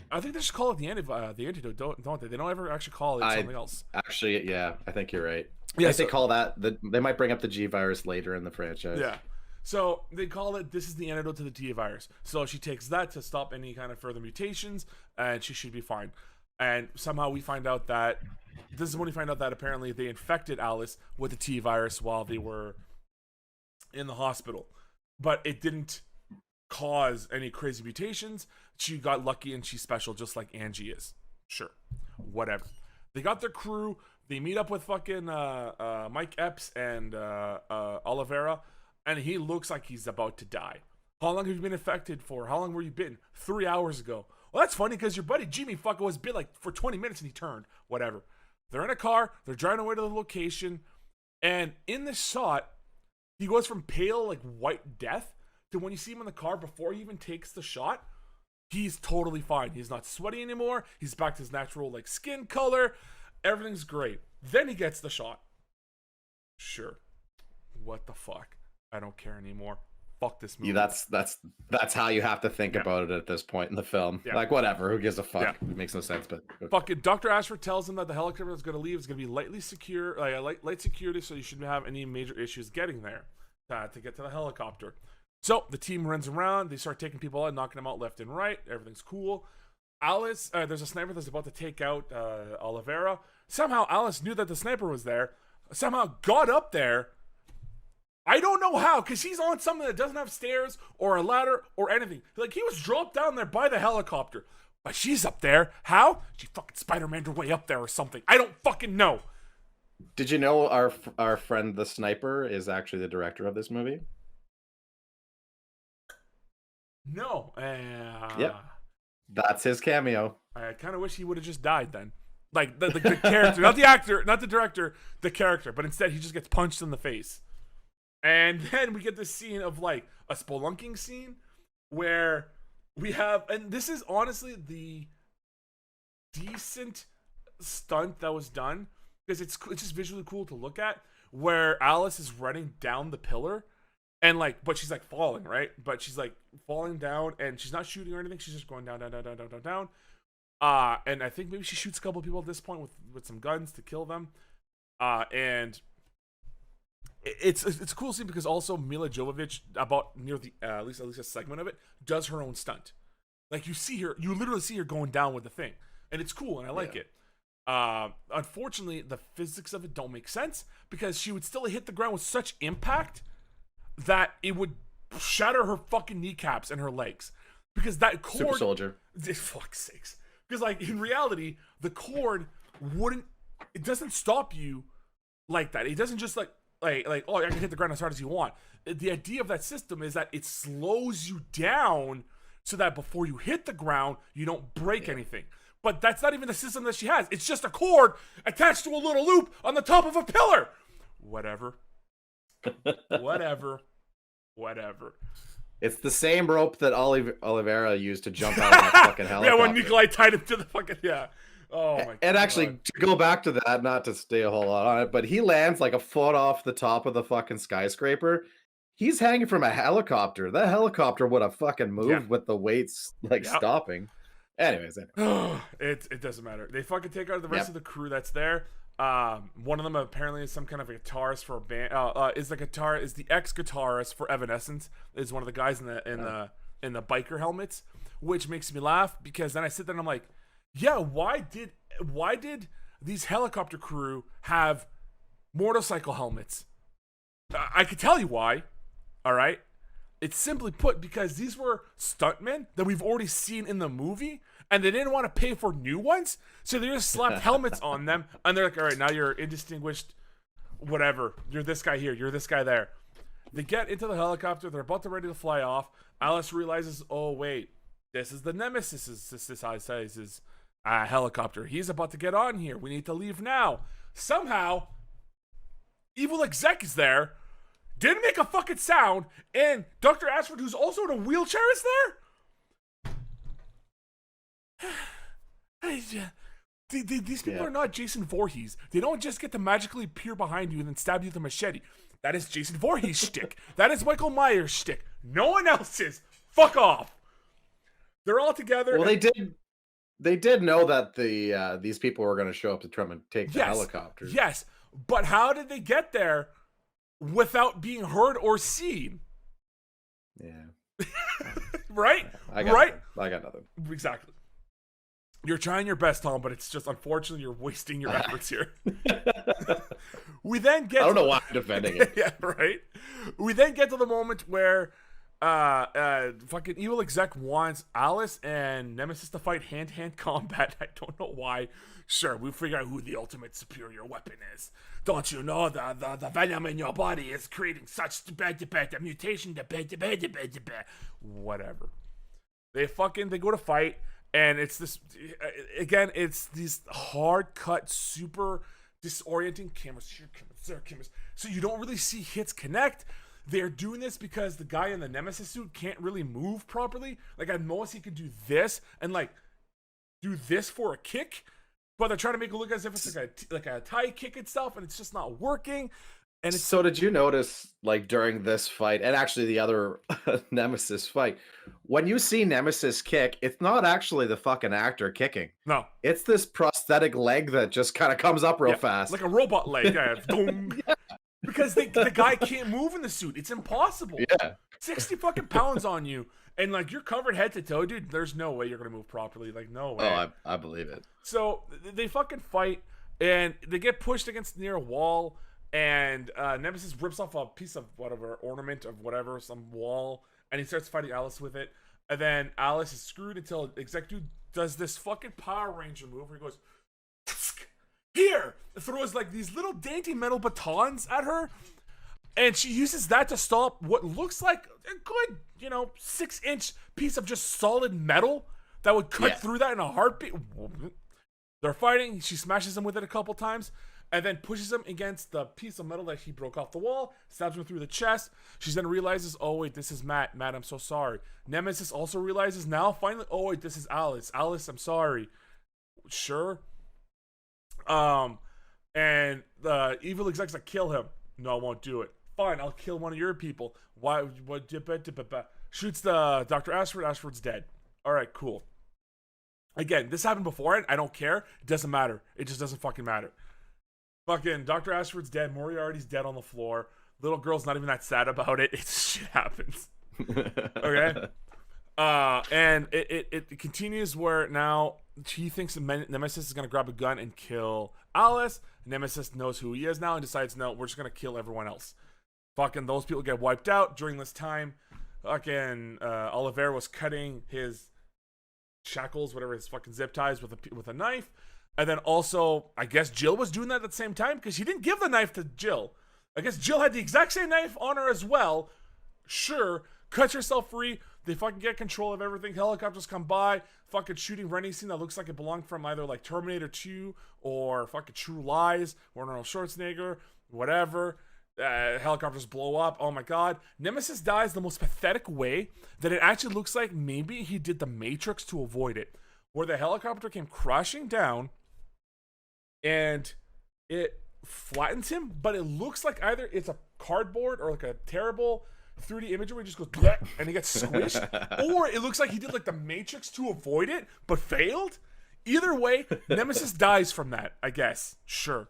I think they just call it the antidote, don't they? They don't ever actually call it something else. Actually, yeah, I think you're right. Yeah, they call that they might bring up the G virus later in the franchise. Yeah. So they call it, this is the antidote to the T virus. So she takes that to stop any kind of further mutations, and she should be fine. And somehow we find out that, this is when we find out that apparently they infected Alice with the T virus while they were in the hospital. But it didn't cause any crazy mutations. She got lucky and she's special just like Angie is. Sure. Whatever. They got their crew. They meet up with fucking Mike Epps and Oliveira. And he looks like he's about to die. How long have you been infected for? How long were you bitten? 3 hours ago. Well, that's funny because your buddy Jimmy fucking was bit like for 20 minutes and he turned. Whatever. They're in a car. They're driving away to the location. And in this shot, he goes from pale, like white death, to when you see him in the car before he even takes the shot, he's totally fine. He's not sweaty anymore. He's back to his natural like skin color. Everything's great. Then he gets the shot. Sure. What the fuck? I don't care anymore. Fuck this movie. Yeah, that's how you have to think about it at this point in the film. Yeah. Like, whatever, who gives a fuck? Yeah. It makes no sense, but fucking Dr. Ashford tells him that the helicopter that's going to leave is going to be lightly secure, light security, so you shouldn't have any major issues getting there to get to the helicopter. So the team runs around. They start taking people out, knocking them out left and right. Everything's cool. Alice, there's a sniper that's about to take out Oliveira. Somehow Alice knew that the sniper was there. Somehow got up there. I don't know how, because he's on something that doesn't have stairs or a ladder or anything. Like, he was dropped down there by the helicopter. But she's up there. How? She fucking Spider-Man'd her way up there or something. I don't fucking know. Did you know our friend the sniper is actually the director of this movie? No. Yep. That's his cameo. I kind of wish he would have just died then. Like, the character. Not the actor, not the director, the character. But instead, he just gets punched in the face. And then we get this scene of like a spelunking scene where we have, and this is honestly the decent stunt that was done because it's just visually cool to look at, where Alice is running down the pillar and like, but she's like falling, right? But she's like falling down and she's not shooting or anything. She's just going down. And I think maybe she shoots a couple of people at this point with some guns to kill them. And it's a cool scene because also Mila Jovovich, about near the at least a segment of it, does her own stunt. Like, you literally see her going down with the thing, and it's cool, and I like it. Unfortunately, the physics of it don't make sense because she would still hit the ground with such impact that it would shatter her fucking kneecaps and her legs, because that cord, super soldier. Fuck's sakes. Because like in reality, the cord it doesn't stop you like that. It doesn't just like oh, I can hit the ground as hard as you want. The idea of that system is that it slows you down so that before you hit the ground, you don't break anything. But that's not even the system that she has. It's just a cord attached to a little loop on the top of a pillar. Whatever. It's the same rope that Oliveira used to jump out of that fucking helicopter. Yeah, when Nikolai tied him to the fucking, Oh my god. And actually, to go back to that, not to stay a whole lot on it, but he lands like a foot off the top of the fucking skyscraper. He's hanging from a helicopter. That helicopter would have fucking moved with the weights stopping. Anyways. It doesn't matter. They fucking take out the rest of the crew that's there. One of them apparently is some kind of a guitarist for a band. Is the ex-guitarist for Evanescence. Is one of the guys in the biker helmets, which makes me laugh because then I sit there and I'm like, yeah, why did these helicopter crew have motorcycle helmets? I could tell you why. All right. It's simply put because these were stuntmen that we've already seen in the movie, and they didn't want to pay for new ones, so they just slapped helmets on them, and they're like, all right, now you're indistinguished, whatever. You're this guy here, you're this guy there. They get into the helicopter, they're about to ready to fly off. Alice realizes, oh wait, this is the Nemesis's helicopter. He's about to get on here. We need to leave now. Somehow, evil exec is there, didn't make a fucking sound, and Dr. Ashford, who's also in a wheelchair, is there? These people are not Jason Voorhees. They don't just get to magically appear behind you and then stab you with a machete. That is Jason Voorhees' shtick. That is Michael Myers' shtick. No one else's. Fuck off. They're all together. Well, they did know that these people were going to show up to try and take the helicopters. Yes, but how did they get there without being heard or seen? Yeah. Right? I got nothing. Exactly. You're trying your best, Tom, but it's just unfortunately you're wasting your efforts here. We then get. I don't know why I'm defending it. Yeah, right. We then get to the moment where fucking evil exec wants Alice and Nemesis to fight hand-to-hand combat. I don't know why. Sure, we figure out who the ultimate superior weapon is. Don't you know the venom in your body is creating such mutation? Whatever. They go to fight. And it's this, again, it's these hard cut, super disorienting cameras. Here, cameras, there, cameras. So you don't really see hits connect. They're doing this because the guy in the Nemesis suit can't really move properly. Like, at most, he could do this and, like, do this for a kick. But they're trying to make it look as if it's like a tie kick and stuff, and it's just not working. And so did you notice, like, during this fight, and actually the other Nemesis fight, when you see Nemesis kick, it's not actually the fucking actor kicking. No. It's this prosthetic leg that just kind of comes up real fast. Like a robot leg. Yeah. Yeah. Because the guy can't move in the suit. It's impossible. Yeah. 60 fucking pounds on you. And, like, you're covered head to toe, dude. There's no way you're going to move properly. Like, no way. Oh, I believe it. So they fucking fight, and they get pushed against near a wall. And Nemesis rips off a piece of whatever, ornament of whatever, some wall, and he starts fighting Alice with it. And then Alice is screwed until Executive does this fucking Power Ranger move where he goes, here! Throws like these little dainty metal batons at her. And she uses that to stop what looks like a good, 6-inch piece of just solid metal that would cut through that in a heartbeat. They're fighting. She smashes him with it a couple times. And then pushes him against the piece of metal that he broke off the wall, stabs him through the chest. She then realizes, oh wait, this is Matt. Matt, I'm so sorry. Nemesis also realizes now, finally, oh wait, this is Alice. Alice, I'm sorry. Sure. And the evil exec's like, kill him. No, I won't do it. Fine, I'll kill one of your people. Why? What? Shoots the Dr. Ashford. Ashford's dead. All right, cool. Again, this happened before. I don't care. It doesn't matter. It just doesn't fucking matter. Fucking Dr. Ashford's dead. Moriarty's dead on the floor. Little girl's not even that sad about it. It's shit happens. Okay? And it continues where now he thinks Nemesis is going to grab a gun and kill Alice. Nemesis knows who he is now and decides, no, we're just going to kill everyone else. Fucking those people get wiped out. During this time, fucking Oliver was cutting his shackles, whatever, his fucking zip ties with a knife. And then also, I guess Jill was doing that at the same time because he didn't give the knife to Jill. I guess Jill had the exact same knife on her as well. Sure, cuts herself free. They fucking get control of everything. Helicopters come by, fucking shooting running scene that looks like it belonged from either like Terminator 2 or fucking True Lies or Arnold Schwarzenegger, whatever. Helicopters blow up. Oh my god. Nemesis dies the most pathetic way that it actually looks like maybe he did the Matrix to avoid it. Where the helicopter came crashing down and it flattens him, but it looks like either it's a cardboard or like a terrible 3D imagery where he just goes bleh, and he gets squished, or it looks like he did like the Matrix to avoid it but failed. Either way, Nemesis dies from that, I guess. Sure.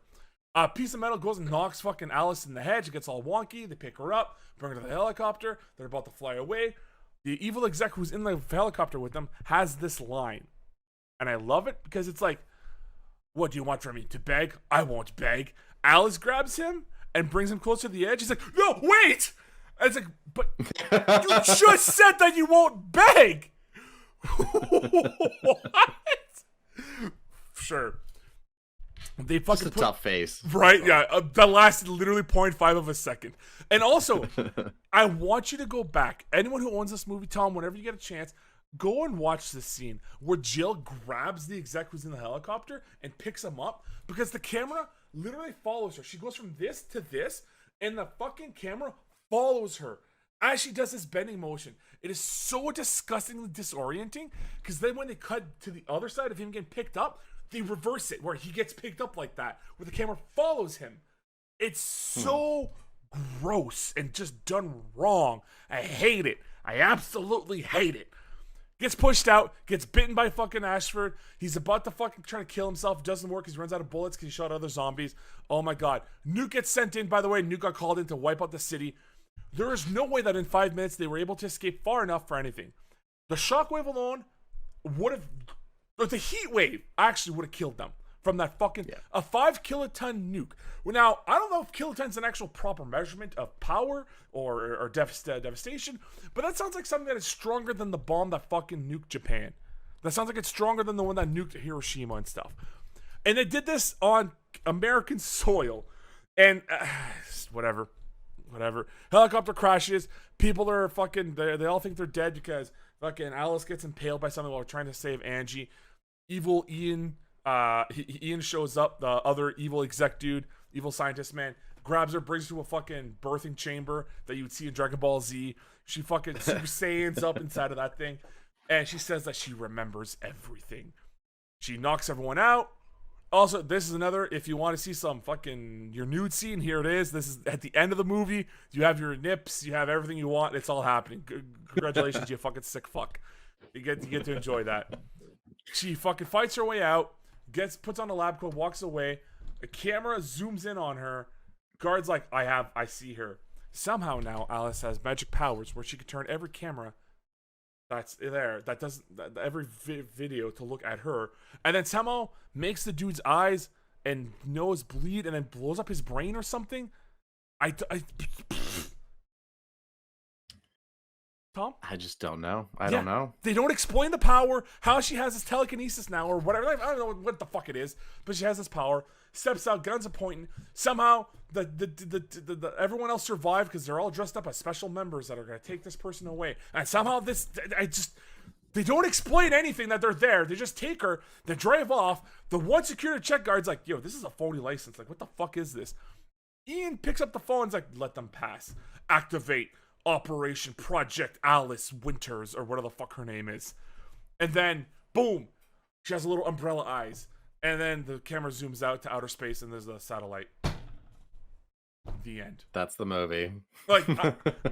A piece of metal goes and knocks fucking Alice in the head. She gets all wonky. They pick her up, bring her to the helicopter. They're about to fly away. The evil exec who's in the helicopter with them has this line. And I love it because it's like, what do you want from me? To beg? I won't beg. Alice grabs him and brings him close to the edge. He's like, no, wait! And it's like, but you just said that you won't beg! What? Sure. They fucking Just a tough face. Right, yeah. That lasted literally 0.5 of a second. And also, I want you to go back. Anyone who owns this movie, Tom, whenever you get a chance, go and watch this scene where Jill grabs the exec who's in the helicopter and picks him up, because the camera literally follows her. She goes from this to this, and the fucking camera follows her as she does this bending motion. It is so disgustingly disorienting, because then when they cut to the other side of him getting picked up, they reverse it where he gets picked up like that, where the camera follows him. It's so gross and just done wrong. I hate it. I absolutely hate it. Gets pushed out, gets bitten by fucking Ashford. He's about to fucking try to kill himself. It doesn't work because he runs out of bullets because he shot other zombies. Oh my god. Nuke gets sent in, by the way. Nuke got called in to wipe out the city. There is no way that in 5 minutes they were able to escape far enough for anything. The shockwave alone would have... Or the heat wave actually would have killed them from that fucking... Yeah. A 5 kiloton nuke. Well, now, I don't know if kiloton's an actual proper measurement of power or devastation, but that sounds like something that is stronger than the bomb that fucking nuked Japan. That sounds like it's stronger than the one that nuked Hiroshima and stuff. And they did this on American soil. And whatever. Helicopter crashes. People are fucking... They all think they're dead because fucking Alice gets impaled by something while trying to save Angie. Evil Ian... Ian shows up, the other evil exec dude, evil scientist man, grabs her, brings her to a fucking birthing chamber that you would see in Dragon Ball Z. She fucking Super Saiyans up inside of that thing, and she says that she remembers everything. She knocks everyone out. Also, this is another, if you want to see some fucking your nude scene, here it is. This is at the end of the movie. You have your nips, you have everything you want. It's all happening. Congratulations, you fucking sick fuck. You get to enjoy that. She fucking fights her way out. Puts on a lab coat, walks away. A camera zooms in on her. Guard's like, I see her. Somehow now Alice has magic powers where she can turn every camera that's there, every video to look at her, and then somehow makes the dude's eyes and nose bleed, and then blows up his brain or something. Tom? I just don't know. I don't know. They don't explain the power, how she has this telekinesis now, or whatever. I don't know what the fuck it is, but she has this power. Steps out, guns are pointing. Somehow, the everyone else survived because they're all dressed up as special members that are going to take this person away. And somehow they don't explain anything that they're there. They just take her, they drive off. The one security check guard's like, yo, this is a phony license. Like, what the fuck is this? Ian picks up the phone and's like, let them pass. Activate Operation Project Alice Winters, or whatever the fuck her name is. And then, boom, she has a little umbrella eyes. And then the camera zooms out to outer space and there's a satellite. The end. That's the movie. Like,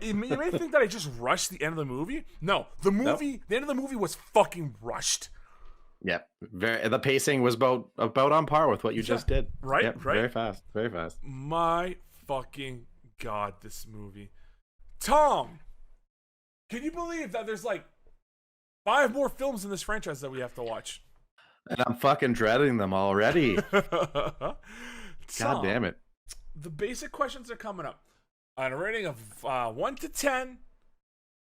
you may think that I just rushed the end of the movie. No, the end of the movie was fucking rushed. Yep. The pacing was about on par with what you just did. Right? Yep, Right? Very fast. Very fast. My fucking God, this movie. Tom, can you believe that there's like 5 more films in this franchise that we have to watch? And I'm fucking dreading them already. God damn it. The basic questions are coming up. On a rating of 1 to 10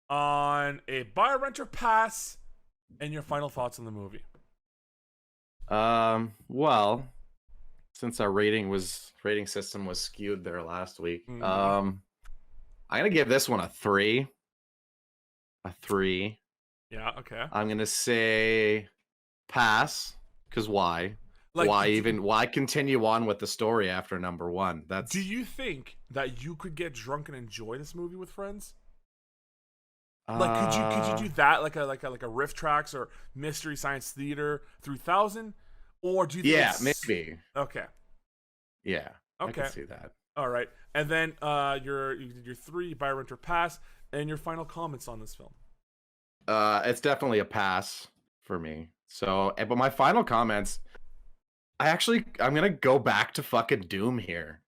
on a buy, rent, or pass, and your final thoughts on the movie. Well, since our rating system was skewed there last week, I'm going to give this one a 3. A 3. Yeah, okay. I'm going to say pass, because why? Like, why continue on with the story after number 1? Do you think that you could get drunk and enjoy this movie with friends? Like, could you do that, like a Riff Tracks or Mystery Science Theater 3000? Or do you think maybe. Okay. Yeah. Okay. I can see that. All right, and then your 3 buy, rent, or pass, and your final comments on this film. It's definitely a pass for me. So, but my final comments, I'm gonna go back to fucking Doom here,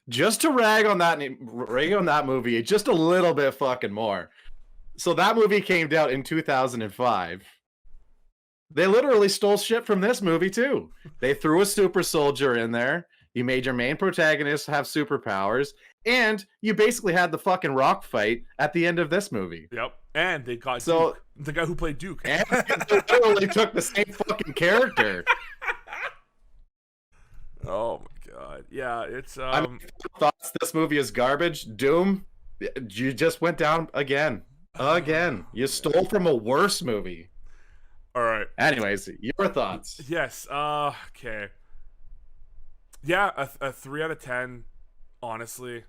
just to rag on that movie just a little bit fucking more. So that movie came out in 2005. They literally stole shit from this movie too. They threw a super soldier in there. You made your main protagonist have superpowers, and you basically had the fucking rock fight at the end of this movie. Yep, and they got The guy who played Duke. And they literally took the same fucking character. Oh my god. Yeah, it's I mean, thoughts this movie is garbage. Doom, you just went down again. Again. You stole from a worse movie. all right. Anyways, your thoughts. Yes. Okay. Yeah, a 3 out of 10. Honestly,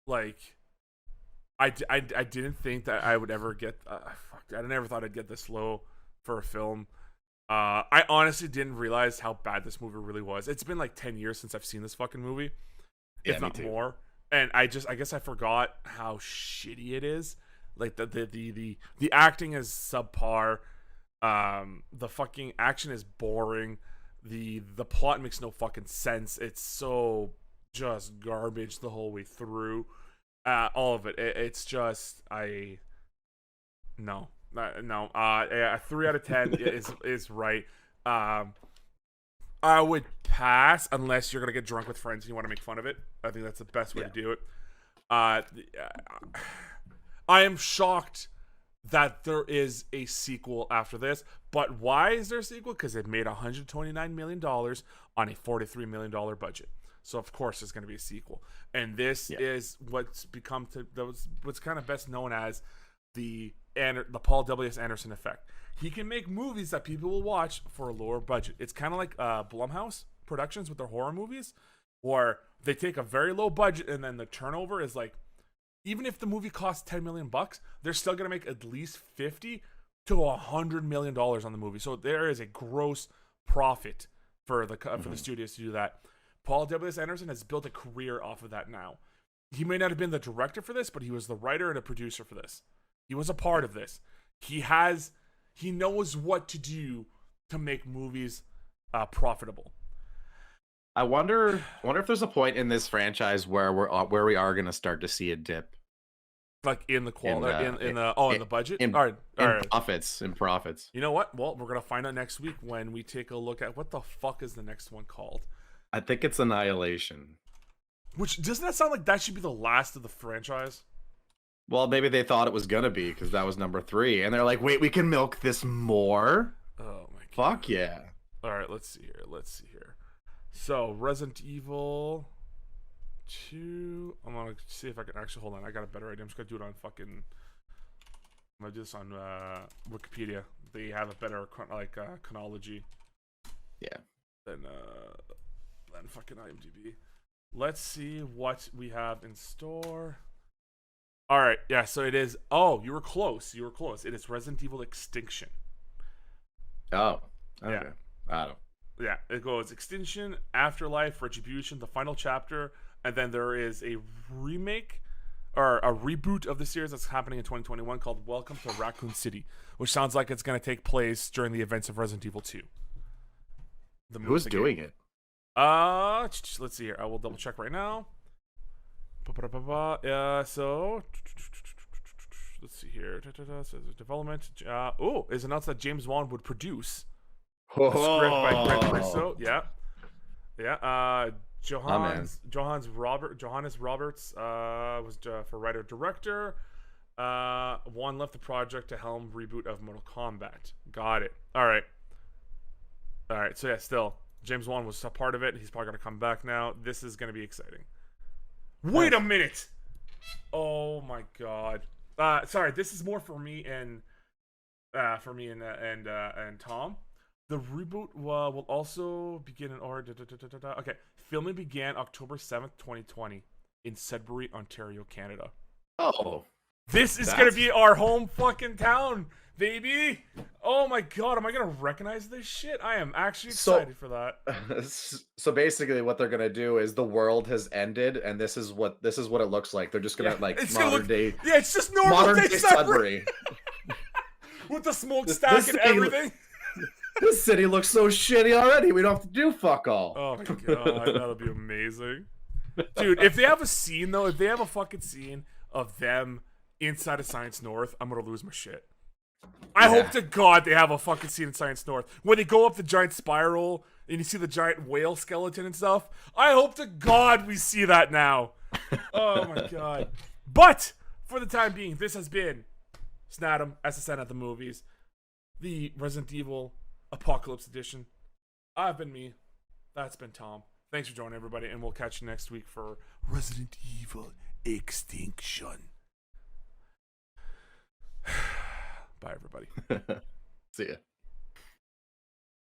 like, I didn't think that I would ever get. I never thought I'd get this low for a film. I honestly didn't realize how bad this movie really was. It's been like 10 years since I've seen this fucking movie, if not more. And I guess I forgot how shitty it is. Like the acting is subpar. The fucking action is boring. The plot makes no fucking sense. It's so just garbage the whole way through. All of it. It's just no. A 3 out of 10 is right. I would pass unless you're gonna get drunk with friends and you want to make fun of it. I think that's the best way to do it. I am shocked that there is a sequel after this. But why is there a sequel? Because it made $129 million on a $43 million budget. So of course there's going to be a sequel. And this is what's become what's kind of best known as the Paul W.S. Anderson effect. He can make movies that people will watch for a lower budget. It's kind of like Blumhouse Productions with their horror movies, where they take a very low budget and then the turnover is like, even if the movie costs $10 million, they're still going to make at least $50 to $100 million on the movie. So there is a gross profit for the studios to do that. Paul W.S. Anderson has built a career off of that now. He may not have been the director for this, but he was the writer and a producer for this. He was a part of this. He knows what to do to make movies profitable. I wonder if there's a point in this franchise where we are going to start to see a dip, like in the quality, in the budget, in profits. You know what? Well, we're gonna find out next week when we take a look at what the fuck is the next one called. I think it's Annihilation. Which doesn't that sound like that should be the last of the franchise? Well, maybe they thought it was gonna be because that was number 3, and they're like, "Wait, we can milk this more." Oh my god! Fuck yeah! All right, let's see here. So Resident Evil 2. I'm gonna see if I can actually hold on. I got a better idea. I'm just gonna do it on fucking. I'm gonna do this on Wikipedia. They have a better chronology. Yeah. Than fucking IMDb. Let's see what we have in store. All right, yeah. So it is. Oh, you were close. It is Resident Evil Extinction. Oh. Okay. Yeah. I don't. Yeah, it goes Extinction, Afterlife, Retribution, the final chapter, and then there is a remake or a reboot of the series that's happening in 2021 called Welcome to Raccoon City, which sounds like it's going to take place during the events of Resident Evil 2. Who's doing it? Let's see here. I will double check right now. So let's see here. So development. It's announced that James Wan would produce. A script by Greg Bristow. Yeah. Johannes Roberts was for writer director. Wan left the project to helm reboot of Mortal Kombat. Got it. All right. So yeah, still James Wan was a part of it. He's probably gonna come back now. This is gonna be exciting. Wait a minute. Oh my god. Sorry. This is more for me and Tom. The reboot will also begin in order. Okay, filming began October 7th, 2020 in Sudbury, Ontario, Canada. Oh. This is going to be our home fucking town, baby. Oh my god, am I going to recognize this shit? I am actually excited for that. So basically what they're going to do is the world has ended and this is what it looks like. They're just going to day. Yeah, it's just normal day Sudbury. With the smokestack and everything. This city looks so shitty already. We don't have to do fuck all. Oh my god, that'll be amazing. Dude, if they have a scene though, if they have a fucking scene of them inside of Science North, I'm gonna lose my shit. I hope to god they have a fucking scene in Science North when they go up the giant spiral and you see the giant whale skeleton and stuff. I hope to god we see that now. Oh my god. But for the time being, this has been SNATM, SSN at the movies, the Resident Evil Apocalypse Edition. I've been me. That's been Tom. Thanks for joining, everybody, and we'll catch you next week for Resident Evil Extinction. Bye, everybody. See ya.